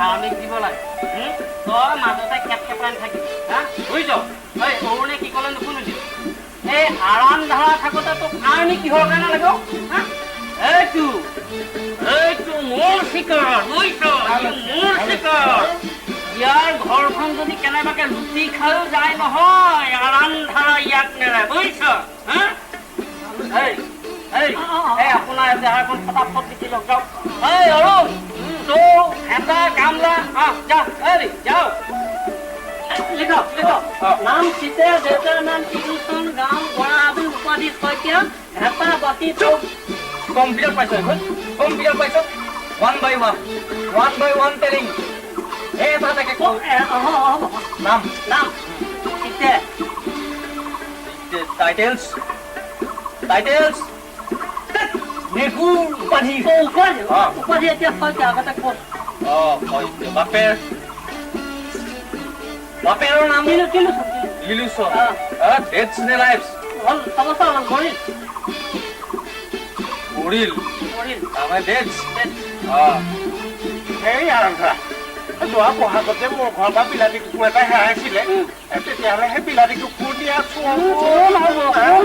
আৰ্মিক দিব লাগে তই মাজতে খেপাই থাকিবি বুজিছ এই অৰুণে কি ক'লে নুশুনিবি এই আৰাম ধাৰা থাকোঁতে তোক আৰ্মি কিহৰ কাৰণে লাগিব এইটো মোৰ চিকাৰ বুজিছ মোৰ চিকাৰ ইয়াৰ ঘৰখন যদি কেনেবাকে লুটি খায়ো যায় নহয় আৰাম ধাৰা ইয়াক নেৰে বুজিছ আপোনাৰ এজাহাৰখন ফটাফট লিখি লওক যাওক এই অৰুণ তোৰ এটা গামলা যাও লিখক নাম চিতে দেউতাৰ নাম টিউচন গাঁও বৰা আদি উপাধি শইকীয়া হেঁপা বাতি তোক কম্পিউটাৰ পাইছ 1 by 1 টেলিং এটা তাকে নাম চিতে টাইটেলছ নেহু উপাধি উপাধি এতিয়া শইকীয়া আগতে ক'ত বাপেৰৰ নাম কিলো ইলুচন ডেথছ নে লাইফছ মৰিল আমাৰ ডেথছ এই আৰম্ভা যোৱা বহাগতে মোৰ ঘৰৰ পৰা বিলাতী কুকুৰ এটা হেৰাইছিলে তেতিয়াহ'লে সেই বিলাতী কুকুৰ দিয়া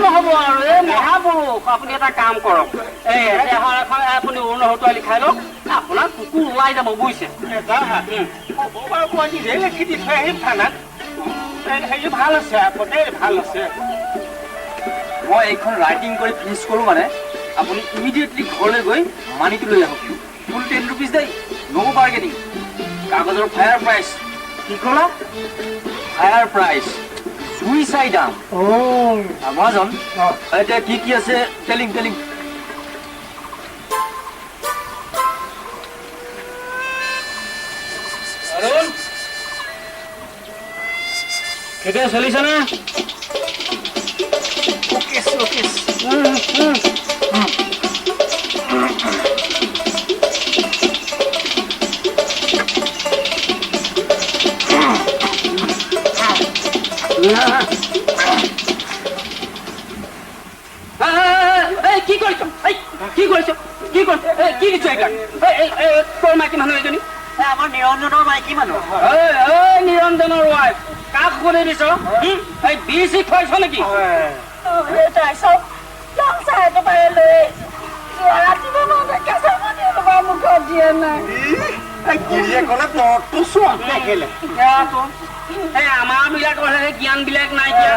নহ'ব আৰু এই মহাপুৰুষ আপুনি এটা কাম কৰক এই এজাহাৰ এখন আপুনি অৰুণ হতুৱাই লিখাই লওক আপোনাৰ কুকুৰ ওলাই যাব বুজিছে মই নিজে লিখি দি থৈ আহিম থানাত হেৰি ভাল আছে আকৌ দেই ভাল আছে মই এইখন ৰাইটিং কৰি ফিনিছ কৰোঁ মানে আপুনি ইমিডিয়েটলি ঘৰলৈ গৈ মানিটো লৈ আহক ফুল 10 rupees দেই ন' বাৰ্গেনিং কাগজৰ ফায়াৰ প্ৰাইচ কি ক'লা ফায়াৰ প্ৰাইচ জুই চাই দাম আমাজন এতিয়া কি আছে টেলিং অৰুণ ঠিকে চলিছে না কি দিছো এইবিলাক তোৰ মাইকী মানুহ এজনী আমাৰ নিৰঞ্জনৰ মাইকী মানুহ নিৰঞ্জনৰ ৱাইফ কাক কৰি দিছ এই বিচি খুৱাইছ নেকি মুখত দিয়া নাই আমাৰ বিলাকৰ জ্ঞান বিলাক নাইকিয়া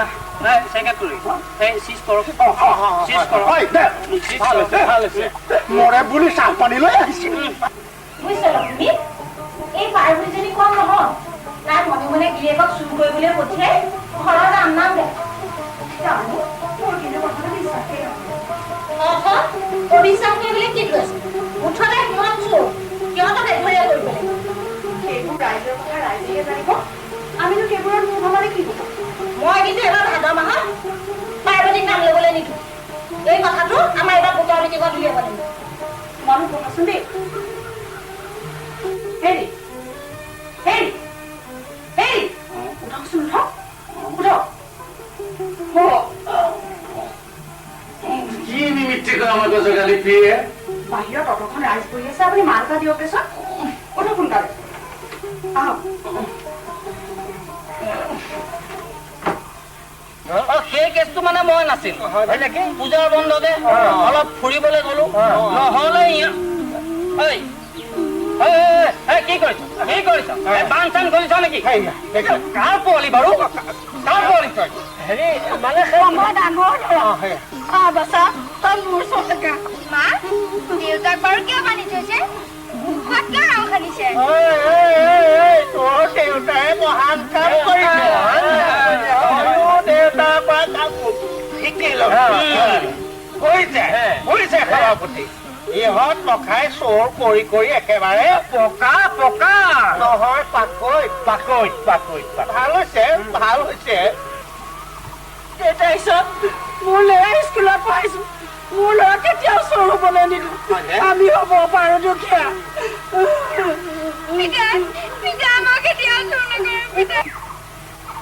মৰে বুলি চাহপানী লৈ আহিছিল এই পাৰ্বতীজনী কম নহয় তাই মনে মনে গিৰিয়েকক চুৰ কৰিবলৈ পঠিয়াই ঘৰৰ নাম নাম দে জানো মোৰ কিন্তু কথাটো বিশ্বাসেই নহয় অবিশ্বাস কৰিবলৈ কি কৈছে মুঠতে সিহঁত চোৰ সিহঁতক এঘৰীয়া কৰিব লাগিব সেইবোৰ ৰাইজৰ কথা ৰাইজেহে জানিব আমিনো সেইবোৰত মোৰ ভাবলে কি হ'ব মই কিন্তু এবাৰ ভাদ মাহত পাৰ্বতীক নাম ল'বলৈ নিদিওঁ এই কথাটো আমাৰ এবাৰ গোটৰ মিটিঙত উলিয়াব লাগিব মনত শুনাচোন দেই হেৰি হেৰি হেৰি উঠকচোন উঠক উঠক কি নিমিত্তে আমাৰ গছ গালি প্ৰিয়ে বাহিৰত অটখন ৰাইজ বহি আছে আপুনি মাল এটা দিয়ক দেচোন উঠক সোনকালে আহক সেই কেছটো মানে মই নাছিল পূজাৰ বন্ধতে অলপ ফুৰিবলৈ গলো নহলে কি কৰিছ কি কৰিছ বান চান কৰিছ নেকি কাৰ পোৱালি বাৰু কাৰ পোৱালি তই হেৰি মানে মই ডাঙৰ বাচা তই মোৰ চকা মা দেউতাক বাৰু কিয় বান্ধি থৈছে মুখত কিয় ৰং সানিছে তোৰ দেউতাই মহান কাম কৰিছে দেউতাৰ পৰা কাম শিকিল কৰিছে সভাপতি ইহঁত নখাই চোৰ কৰি কৰি একেবাৰে পকা পকা নহয় পাকৈত পাকৈত পাকৈত ভাল হৈছে ভাল হৈছে তাৰপিছত মোৰ ল'ৰা স্কুলত পঢ়াইছো মোৰ ল'ৰা কেতিয়াও চোৰ হ'বলৈ নিদিওঁ আমি হ'ব পাৰো দুখীয়া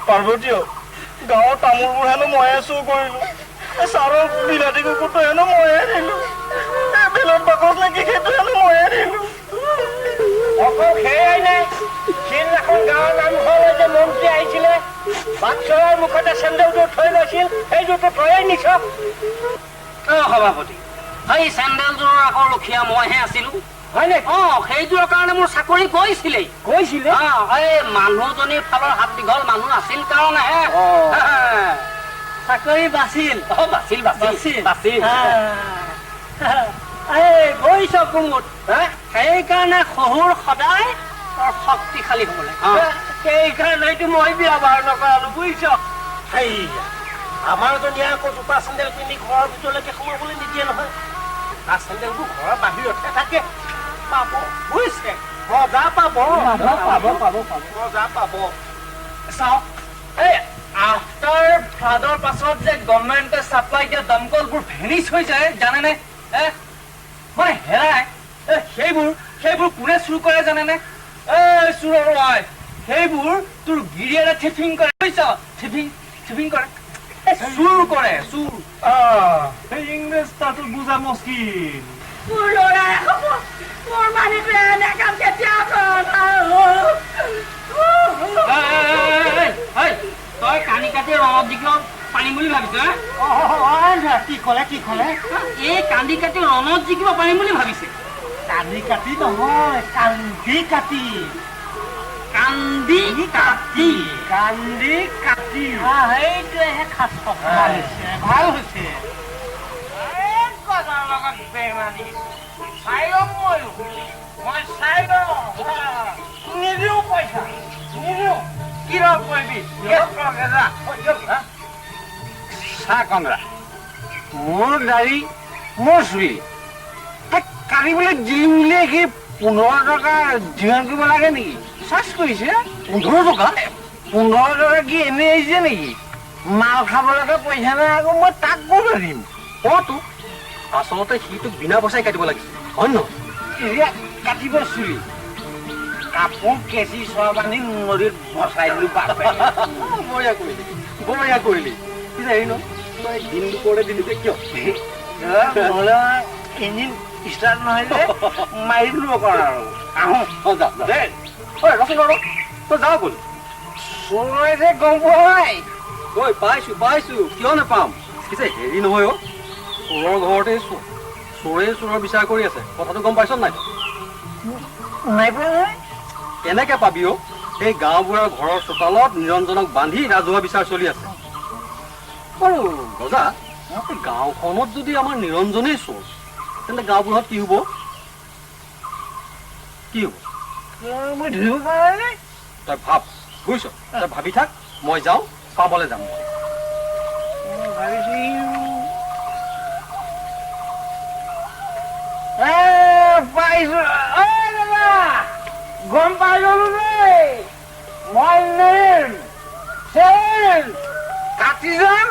পাৰ্বতীয় গাঁৱৰ তামোলবোৰ হেনো ময়ে চুৰ কৰিলো চাৰৰ বিলাতী কুকুৰটো হেনো ময়ে দিলো বেলত বাকচ লাগি সেইটো হেনো ময়ে দিলো অকল সেয়াই নাই সিদিনাখন গাঁৱৰ নামঘৰলৈ যে মন্ত্ৰী আহিছিলে বাচ্চাৰ মুখতে চেণ্ডেলযোৰ থৈ লৈছিল সেইযোৰটো থৈয়ে নিছ সভাপতি এই চেণ্ডেলযোৰৰ আকৌ ৰখীয়া মইহে আছিলো হয় নেকি সেইযোৰৰ কাৰণে মোৰ চাকৰি গৈছিলেই কৈছিলে এই মানুহজনীৰ ফালৰ হাত দীঘল মানুহ আছিল কাৰণেহে চাকৰি বাছিল বাছিল বাছিল বাছিল গৈছ কুমুদ সেইকাৰণে শহুৰ সদায় শক্তিশালী হ'ব লাগে সেইকাৰণেতো মই বিয়া বাৰু নকৰালো বুজিছ আমাৰ জনীয়ে আকৌ জোতা চেণ্ডেল পিন্ধি ঘৰৰ ভিতৰলৈকে সোমাবলৈ নিদিয়ে নহয় তাৰ চেণ্ডেলবোৰ ঘৰৰ বাহিৰতহে থাকে পাব বুজিছে মজা পাব মজা পাব চাওক এই আফটাৰ ফ্লাডৰ পাছত যে গভৰ্ণমেণ্টে ছাপ্লাই দিয়া দমকলবোৰ ভেনিছ হৈ যায় জানেনে মানে হেৰাই সেইবোৰ কোনে চুৰ কৰে জানেনে চুৰৰ হয় সেইবোৰ তোৰ গিৰিয়েৰে থিফিং কৰে বুজিছ থিফিং কৰে চুৰ কৰে চুৰ সেই ইংৰেজ তাতো বুঝা মুশকিল মোৰ ল'ৰাই হ'ব মোৰ মানুহটোৱে এনে কাম কেতিয়াও তই কানি কাটি ৰঙত দিকিও পাৰিম বুলি ভাবিছ কি ক'লে এই কান্দি কাটি ৰণত জিকিব পাৰিম বুলি ভাবিছে কান্দি কাটি নহয় কান্দি কাটি কান্দি কাটি সেইটোৱেহে খাচ ভাল হৈছে নিদিও পইচা কি ৰং কৰিবি চা কংগ্ৰা মোৰ দাড়ি মোৰ চুলি কাটিবলৈ দিম বুলিয়ে কি 15 টকা যিমান কৰিব লাগে নেকি চাৰ্জ কৰিছে 15 টকা কি এনে আহিছে নেকি মাল খাবলৈকে পইচা নাই আকৌ মই তাক ক'ত দিম তো আচলতে সিটো বিনা পইচাই কাটিব লাগিছিল হয় নহয় এতিয়া কাটিব চুলি কাপোৰ কেঁচি চোৱা বান্ধি নদীত বচাই দিলো বঢ়িয়া কৰিলি পিছে হেৰি ন তই দিন দুপৰতে দিলিতে কিয় ইঞ্জিন ষ্টাৰ্ট নহয় যে মাৰি দিলো অকণ আৰু আহোঁ দেই ৰচোন তই যাওঁ গ'ল চোৰে যে গম পোৱা নাই গৈ পাইছো কিয় নাপাম পিছে হেৰি নহয় চোৰৰ ঘৰতে চোৰে চোৰৰ বিচাৰ কৰি আছে কথাটো গম পাইছ নাই নাই পোৱা নহয় কেনেকে পাবি এই গাঁওবুঢ়াৰ ঘৰৰ চোতালত নিৰঞ্জনক বান্ধি ৰাজহুৱা বিচাৰ চলি আছে বাৰু গজা গাঁওখনত যদি আমাৰ নিৰঞ্জনেই চোৰ তেন্তে গাঁওবুঢ়াত কি হ'ব মই ধৰিব পৰা নাই তই ভাব বুজিছ তই ভাবি থাক মই যাওঁ পাবলৈ যাম গম পাই গলো দেই মই কাটি যাম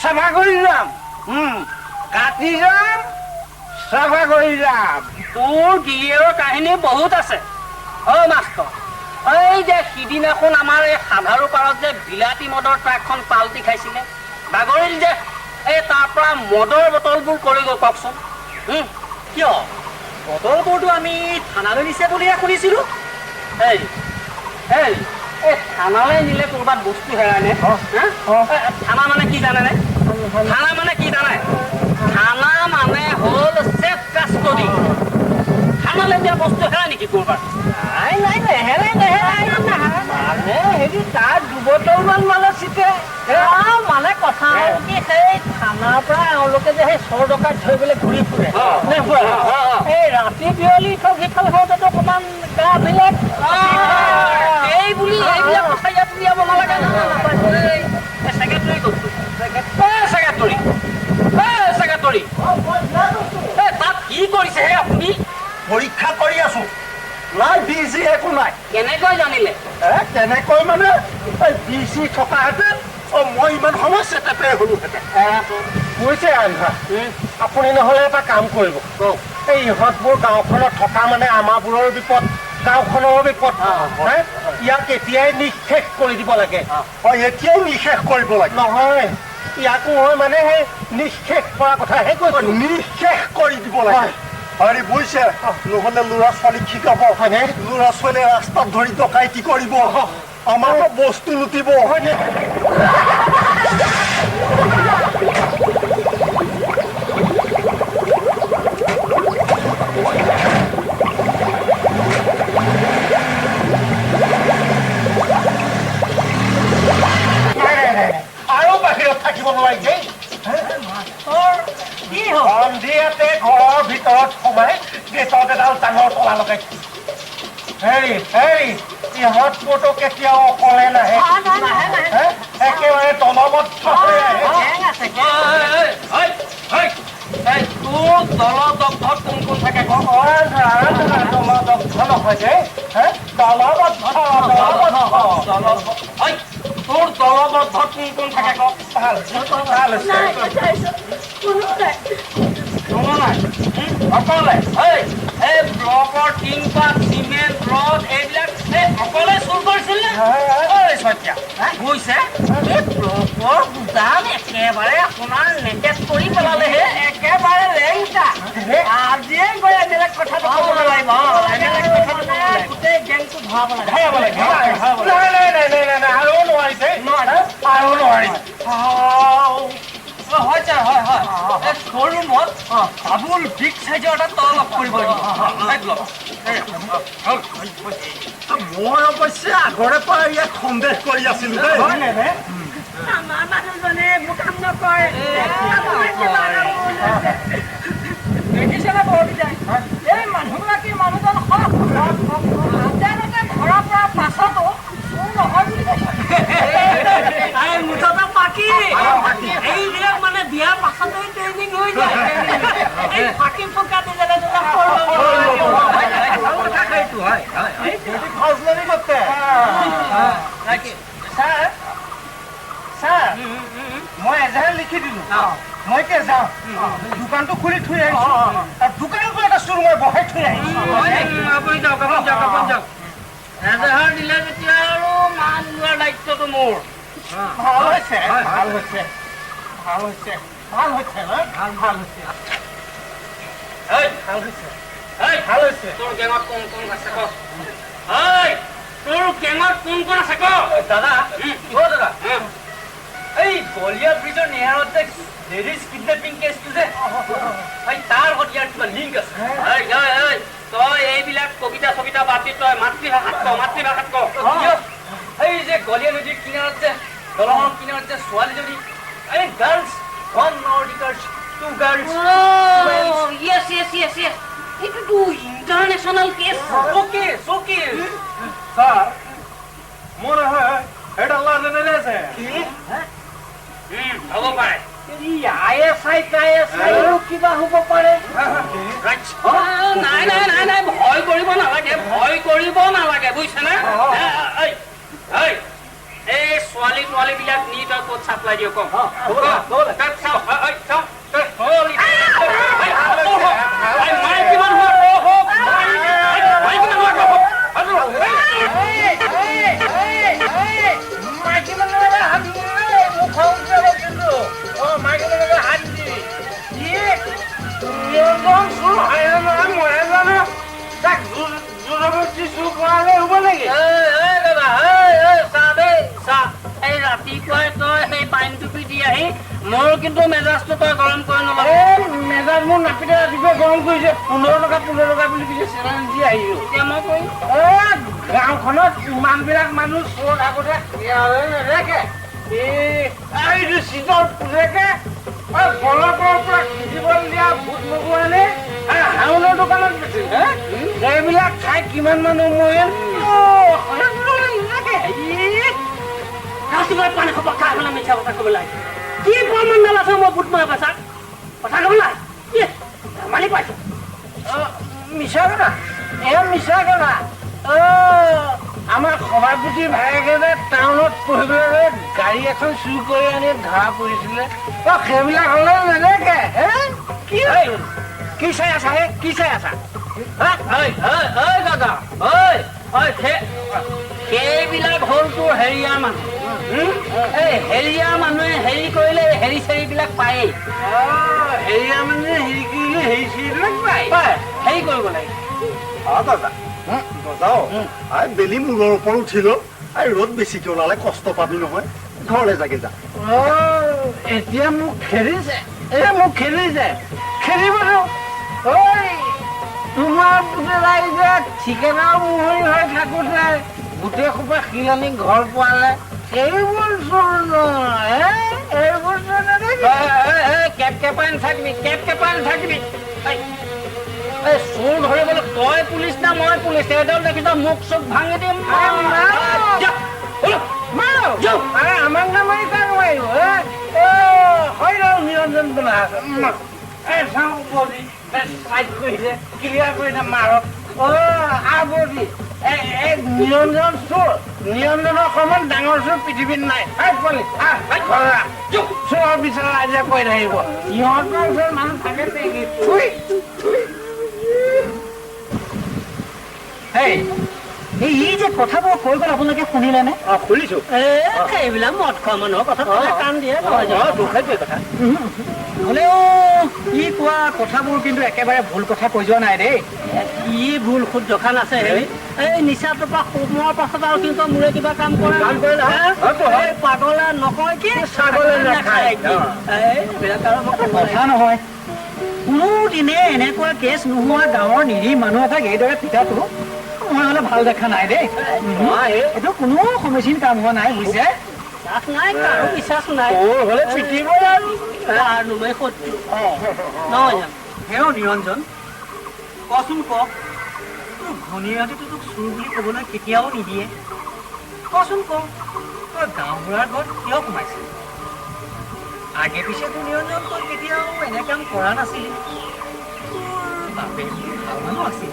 চাফা কৰি যাম কাটি যাম চাফা কৰি যাম তোৰ গিৰিয়েৰৰ কাহিনী বহুত আছে অ' মাষ্টৰ এই যে সিদিনাখন আমাৰ এই সাধাৰু পাৰত যে বিলাতী মদৰ ট্ৰাকখন পাল্টি খাইছিলে বাগৰিল যে এই তাৰ পৰা মদৰ বটলবোৰ কৰি গ'ল কওকচোন কিয় বটলবোৰতো আমি থানালৈ নিছে বুলিহে শুনিছিলো এই থানালৈ নিলে ক'ৰবাত বস্তু হেৰাই নে থানা মানে কি জানেনে থানা মানে কি জানে থানা মানে হ'ল চেফ কাষ্টডি থানালৈ দিয়া বস্তু হেৰাই নেকি ক'ৰবাত মানে হেৰি তাৰ 2 বটলমান মানে চিটে মানে কথা হ'ল কি সেই থানাৰ পৰা এওঁলোকে যে সেই চোৰ ডকাইত ধৰিবলৈ ঘূৰি ফুৰে এই ৰাতি বিয়লি সিফাল হওঁতেতো অকণমান গাবিলাক এই বুলি এইবিলাক কথা ইয়াত উলিয়াব নালাগে ছেক্ৰেটৰী কৈছো ছেক্ৰেটৰী তাত কি কৰিছে হে আপুনি পৰীক্ষা কৰি আছো নাই বিজি একো নাই কেনেকৈ জানিলে কেনেকৈ মানে বিজি থকাহেঁতেন মই ইমান সময় চেটেপে হলোহেঁতেন কৈছে আন্ধা আপুনি নহ'লে এটা কাম কৰিব এই ইহঁতবোৰ গাঁওখনত থকা মানে আমাৰবোৰৰ বিপদ গাঁওখনৰ বিপদ ইয়াক এতিয়াই নিঃশেষ কৰি দিব লাগে এতিয়াই নিঃশেষ কৰিব লাগে নহয় ইয়াকো মই মানে সেই নিঃশেষ কৰা কথাহে কৈছো নিঃশেষ কৰি দিব লাগে হয়নি বুজিছে নহ'লে ল'ৰা ছোৱালীক শিকাব হয়নে ল'ৰা ছোৱালীয়ে ৰাস্তাত ধৰি ডকাইতি কৰিব আমাৰ বস্তু লুটিব হয়নে আৰু বাহিৰত থাকিব নালাগে সন্ধিয়াতে ঘৰৰ ভিতৰত সোমাই গেটত এডাল ডাঙৰ তলা লগাইছে ইহঁতবোৰতো কেতিয়াও অকলে নাহে একেবাৰে দলবদ্ধ হৈ আহে তোৰ দলবদ্ধত কোন কোন থাকে দলবদ্ধ নহয় যে দলবদ্ধ তোৰ দলবদ্ধত কোন কোন থাকে কওক ভাল অকলে এই ব্লকৰ টিংপাত চিমেণ্ট ৰড এইবিলাক অকলে চুৰ কৰিছিল নে শইকীয়া বুজিছে এই ব্লকৰ গুদাম একেবাৰে আপোনাৰ নেকেট কৰি পেলালেহে একেবাৰে লেংটা আজিয়ে গৈ বেলেগ কথাটো ক'ব নালাগিব গোটেই গেংটো ধৰাব লাগে আৰু নোৱাৰিছে হয় শ্বৰুমত ডাবুল বিগ চাইজৰ এটা তলব কৰিব মই অৱশ্যে আগৰে পৰা ইয়াক সন্দেহ কৰি আছিলো আমাৰ মানুহজনে একো কাম নকৰে দেখিছেনে বৰদি যায় এই মানুহগৰাকী মানুহজন তেওঁলোকে ঘৰৰ পৰা পাছতো নহয় বুলি মুঠতে পাকি এইবিলাক মানে বিয়াৰ পাছতে ট্ৰেইনিং হৈ যায় এই ফাঁকি ফুকা দিলে মই এজাহাৰ লিখি দিলো মই এতিয়া যাওঁ দোকানটো খুলি থৈ আহিছো দোকানটো এটা চুৰ মই বহাই থৈ আহিছো আপুনি যাওক এজাহাৰ দিলে যেতিয়া আৰু মান লোৱাৰ দায়িত্বটো মোৰ ভাল হৈছে তোৰ গেঙত কোন কোন আছে কওক তোৰ গেঙত কোন কোন আছে কওক দাদা দাদা এই গলিয়া ব্ৰিজৰ নেহাৰত লেডিজ কিডনেপিং কেছটো যে তাৰ লগত ইয়াৰ কিবা লিংক আছে তই এইবিলাক কবিতা চবিতা বাদ দি তই মাতৃভাষাত ক এই যে গলিয়া নদীৰ কিনাৰত যে দলঙৰ কিনাৰত যে ছোৱালীজনী এই গাৰ্লছ ওৱান নৰ্ডিকাৰ্ছ টু গাৰ্লছ yes. এইটোতো ইণ্টাৰনেশ্যনেল কেছ অ'কে ছাৰ মনে হয় এটা লাজে নেলে আছে হ'ব পাৰে কিবা হ'ব পাৰে নাই নাই নাই নাই ভয় কৰিব নালাগে বুজিছেনে এই ছোৱালী তোৱালী বিলাক নি তই ক'ত চাপ্লাই দিয় কম ৰাতিপুৱাই তই সেই পানী টুপি দি আহি মোৰ কিন্তু মেজাজটো তই গৰম কৰি নল'ব মেজাজ মোৰ নাপিতে ৰাতিপুৱা গৰম কৰিছে 15 টকা বুলি কৈছে চেলাইন দি আহিলো এতিয়া মই কৰিম গাঁওখনত ইমানবিলাক মানুহ চোৰ আগতে নেদেখে এইটো শীতল পুজেকে বলকৰ পৰা খিজিবলৈ দিয়া বুট মগু আনে হাউলৰ দোকানত বেছিল এইবিলাক খাই কিমান মানুহ মৰিল ৰাতিপুৱাই পানী খোপা খাই পেলাই মিছা কথা ক'ব লাগে কি প্ৰমাণ আছে মই বুট মাৰা পাইছা কথা ক'ব লাগে মানি পাইছো মিছা কথা মিছা কথা আমাৰ সভাপতি ভায়েকে যে টাউনত পঢ়িবলৈ গাড়ী এখন চুৰ কৰি আনি ধৰা পৰিছিলে সেইবিলাক হলে নেদেখে কি চাই আছা কি চাই আছা দাদা সেইবিলাক হ'ল তোৰ হেৰিয়াৰ মানুহ এই হেৰিয়াৰ মানুহে হেৰি কৰিলে হেৰি চেৰিবিলাক পায়েই হেৰিয়াৰ মানুহে হেৰি কৰিলে হেৰি চেৰিবিলাক পায় হেৰি কৰিব লাগে বেলি মূৰৰ ওপৰত উঠিল ৰ'দ বেছিকে ওলালে কষ্ট পাবি নহয় ঘৰলে যাগে যা এতিয়া মোক খেলিছে খেলিব তোমাৰ পুতেৰাই যে ঠিকেনাও মোহৰি হৈ থাকোতে গোটেই সোপা শিলনি ঘৰ পোৱালে এইবোৰ চোৰ এইবোৰ কেপকেপাই নাথাকিবি চোৰ ধৰিবলৈ তই পুলিচ না মই পুলিচ এইডাল দেখি তই মুখ চুখ ভাঙি দিম আমাক নামাৰি কাক মাৰিব হয় ৰ নিৰঞ্জন বোলা চাওঁ বডি চাইড কৰিছে ক্লিয়াৰ কৰিছে মাৰক আবদি নিৰঞ্জন চোৰ নিৰঞ্জনৰ সমান ডাঙৰ চোৰ পৃথিৱীত নাই চোৰৰ বিচাৰ ৰাইজে কৈ থাকিব সিহঁতৰ ওচৰত মানুহ থাকে নেকি এই যে কথাবোৰ কৈ গ'ল আপোনালোকে শুনিলেনে শুনিছো এইবিলাক মদ খোৱা মানুহৰ কথা কাণ দিয়ে সেইটোৱে কথা হ'লেও ই কোৱা কথাবোৰ কিন্তু একেবাৰে ভুল কথা কৈ যোৱা নাই দেই কি ভুল শুদ্ধ খান আছে হেৰি এই নিচাটোৰ পৰা সোমোৱাৰ পাছত আৰু কিন্তু মোৰে কিবা কাম কৰে পাগলে নকয় কি ছাগলে নাখায় কথা নহয় কোনোদিনে এনেকুৱা কেছ নোহোৱা গাঁৱৰ নিৰীহ মানুহ এটাক এইদৰে পিতাটো মই হ'লে ভাল দেখা নাই দেই এইটো কোনো সমীচীন কাম হোৱা নাই বুজিছে বিশ্বাস নাই হ'লে পিটিব আৰু নিৰঞ্জন কচোন কওক তোৰ ঘনীয়েহঁতেতো তোক চোৰ বুলি ক'বলৈ কেতিয়াও নিদিয়ে কচোন কওক তই গাঁওবুঢ়াৰ ঘৰত কিয় সোমাইছে আগে পিছে তোৰ নিৰঞ্জন তই কেতিয়াও এনে কাম কৰা নাছিলি তোৰ বাপে ভাল মানুহ আছিল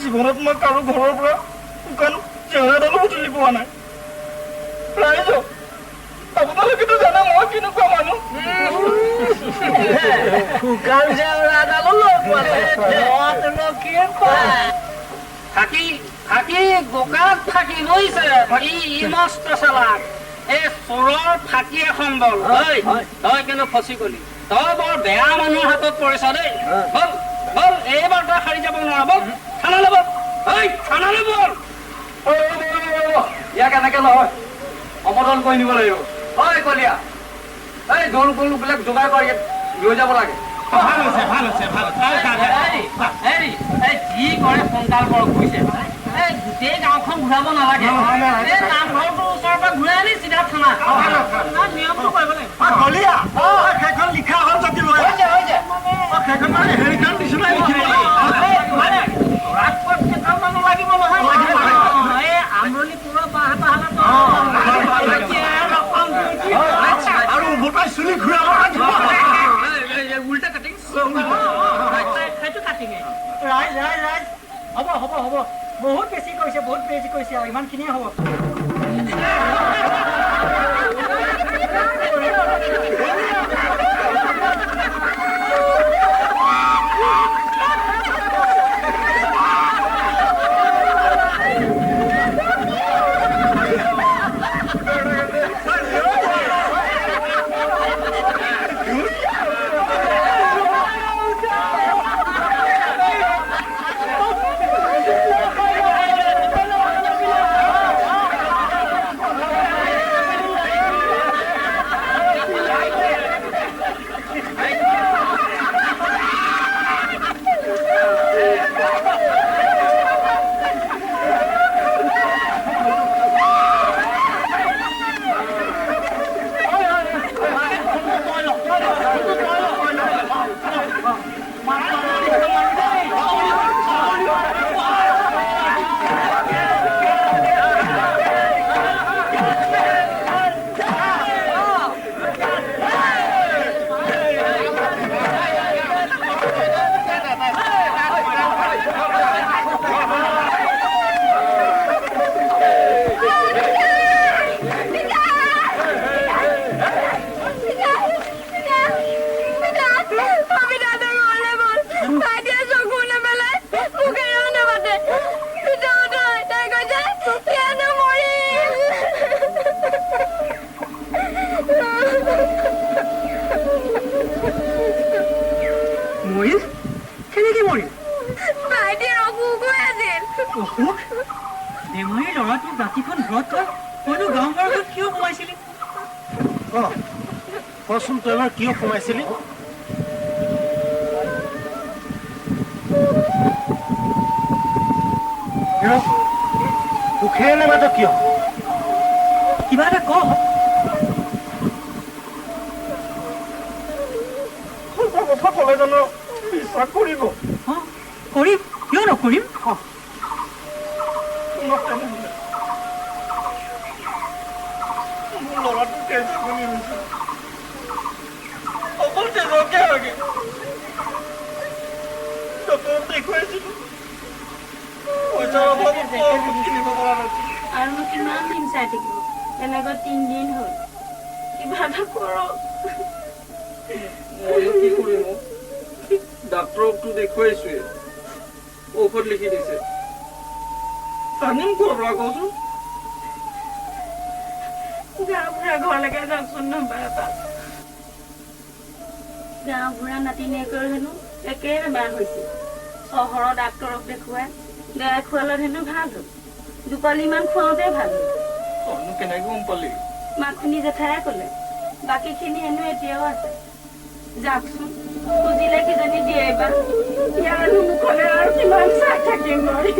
জীৱনত মই কাৰো ঘৰৰ পৰা শুকান চেহেৰাডালো বুটলি পোৱা নাই ৰাইজ আপোনালোকেতো জানে মই কেনেকুৱা মানুহ শুকান চেহেৰাডালো থাকি গোকাত থাকি গৈছে ই মস্ত চালাক এই চোৰৰ ফাঁকিয়ে সম্বল তই কিন্তু ফচি গলি তই বৰ বেয়া মানুহৰ হাতত পৰিছ দেই বল এইবাৰ তই সাৰি যাব নোৱাৰ বল থানালৈ বল থানালৈ বল ইয়াক এনেকে নহয় সমদল কৰি নিব লাগিব কলীয়া এই গৰু বিলাক যোগাৰ কৰি লৈ যাব লাগে যি কৰে সোনকাল কৰক বুজিছে গোটেই গাঁওখন ঘূৰাব নালাগে নামঘৰটোৰ ওচৰৰ পৰা ঘূৰাই আনি চিধা থানা নিয়মটো কৰিব লাগিব কলীয়া সেইখন লিখা হ'ল যদি লৈ সেইখন মানে হেৰিখন দিছো নাই হ'ব বহুত বেছি কৈছে আৰু ইমানখিনিয়ে হ'ব কচোন তই এবাৰ কিয় সোমাইছিলি দুখেৰে নেমাত কিয় কিবা এটা ক কথা ক'লে জানো বিশ্বাস কৰিব কৰিম কিয় নকৰিম ল'ৰাটো কেঞ্চাৰ বুলি হৈছে অকল তেজকে লাগে ডক্টৰক দেখুৱাইছিলো পইচাৰ অভাৱত কিনিব পৰা নাছিল আৰু কিমান দিন চাই থাকিব এনেকৈ 3 দিন হ'ল কিবা এটা কৰক মইও কি কৰিম ডাক্তৰকতো দেখুৱাইছোৱে ঔষধ লিখি দিছে আনিম ক'ৰ পৰা কচোন গাঁওবুঢ়া ঘৰলৈকে যাওকচোন নম্বৰ এটা গাঁওবুঢ়া নাতিনীয়েকৰ হেনো একেবাৰে বেয়া হৈছে চহৰৰ ডাক্তৰক দেখুৱাই দৰৱ খোৱালত হেনো ভাল হ'ল দুপালিমান খুৱাওঁতে ভাল হ'ল তইনো কেনেকৈ গম পালি মাখুনি জেঠায়ে ক'লে বাকীখিনি হেনো এতিয়াও আছে যাওকচোন খুজিলে কিজানি দিয়ে এইবাৰ ইয়াৰ মুখলৈ আৰু কিমান চাই থাকিম মই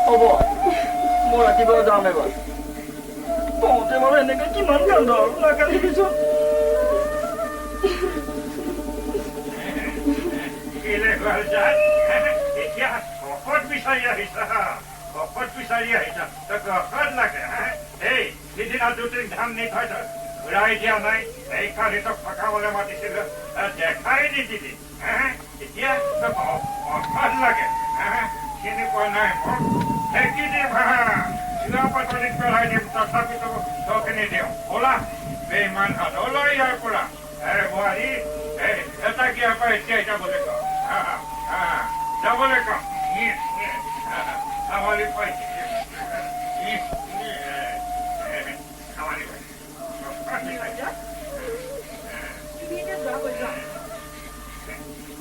হ'ব মই ৰাতিপুৱা যাম এবাৰ তহঁতে বাৰু এনেকৈ কিমান কান্দ নাকান্দিবিচোন এতিয়া ঔষধ বিচাৰি আহিছা ঔষধ বিচাৰি আহিছা তই ঔষধ লাগে এই সিদিনা 2-3 ধান নি থৈ ঘূৰাই দিয়া নাই এই কালি তোক পকাবলৈ মাতিছিলো দেখাই নিদিলি এতিয়া তোক ঔষধ লাগে চিনি পোৱা নাই মোক ঢেকি দিম চিলা পাচলিত পেলাই দিম তথাপিতো চখিনি দিওঁ ওলা বেইমান ওলা ইয়াৰ পৰা বোৱাৰী এটা কিয় কয় এতিয়া যাবলৈ কওঁ যাবলৈ কওঁ আমালি পাইছে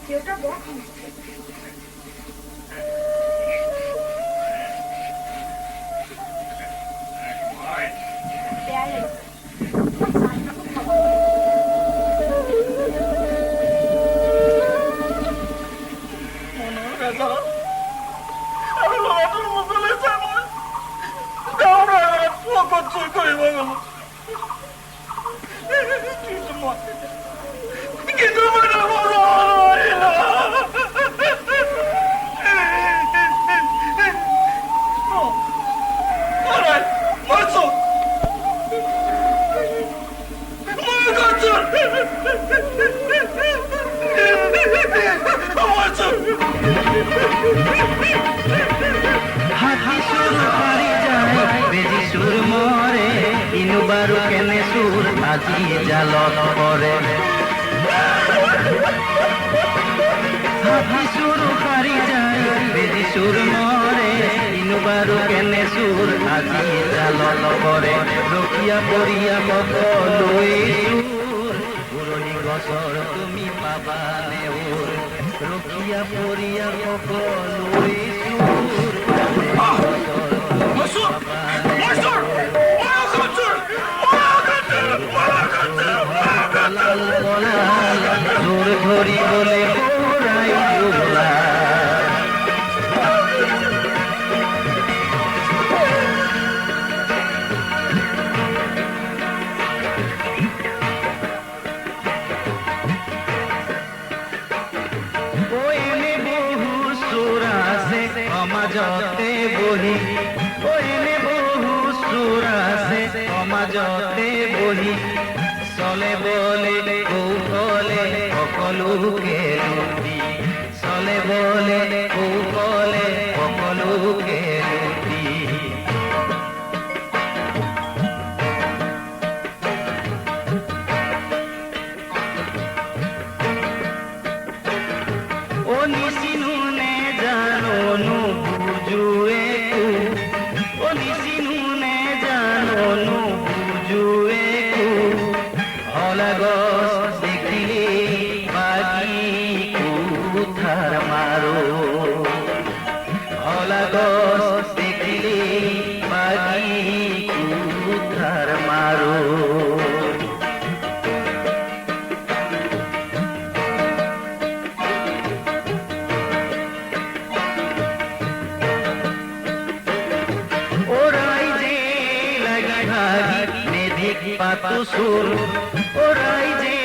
দেউতা বৰ হাতি সুর হারি যায় বেজি সুর মরে ইনু বারু কেনে সুর আজি জালত পরে হাতি সুর হারি যায় বেজি সুর মরে ইনু বারু কেনে সুর আজি জালত পরে রকিয়া পরিয়া সকলোৱে সুৰ পুৰণি গছৰ তুমি পাবা নেউৰ ৰকিয়া পৰিয়া সকলোৱে জোর ধরি বলে ওরাই জোলা সমাজতে বহি ওইনে বহু সুর আছে সমাজতে বহি চলে বলে কৌশলে সকলোকে লুটি চলে বলে কৌশলে সকলোকে লুটি ও নিচিনু নে জানো বুজুৱে ও নিচিনু নে জানো বুজুৱে হলা গছ দেখিলে বাকি কুঠাৰ মাৰো হলা গছ দেখিলে বাকি কুঠাৰ মাৰো পাতু সুর ওরাই যে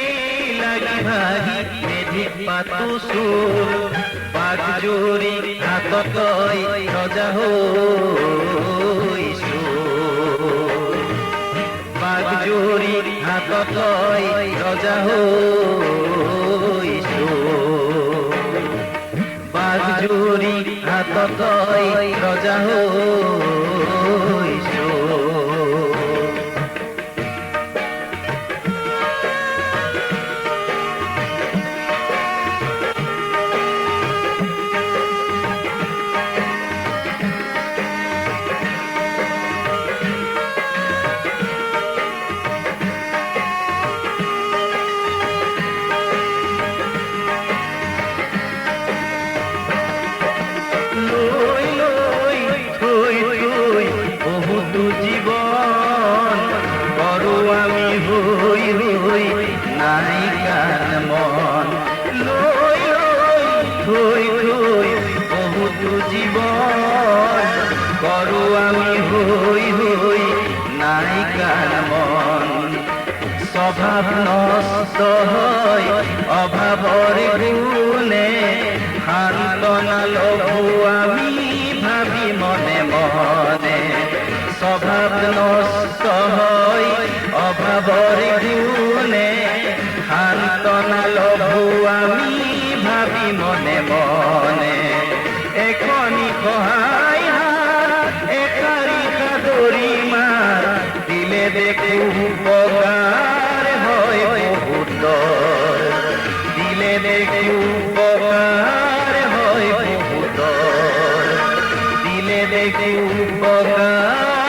লাগি ভাগি মেধিক পাতু সুর বাঘ জুরি হাতত রজা হইছো বাঘ জুরি হাতত রজা হইছো বাঘ জুরি হাতত রজা হইছো স্বভাব নষ্ট হয় অভাবর গুণে সান্তনা লঘু আমি ভাবি মনে মনে স্বভাব নষ্ট হয় অভাবর গুণে সান্তনা লঘু আমি ভাবি মনে মনে এখনি সহায় হাত একাৰি সাদৰি মাৰ দিলে দেখো উপকাৰ হয় বহুত দিলে দেখো উপকাৰ হয় বহুত দিলে দেখো উপকাৰ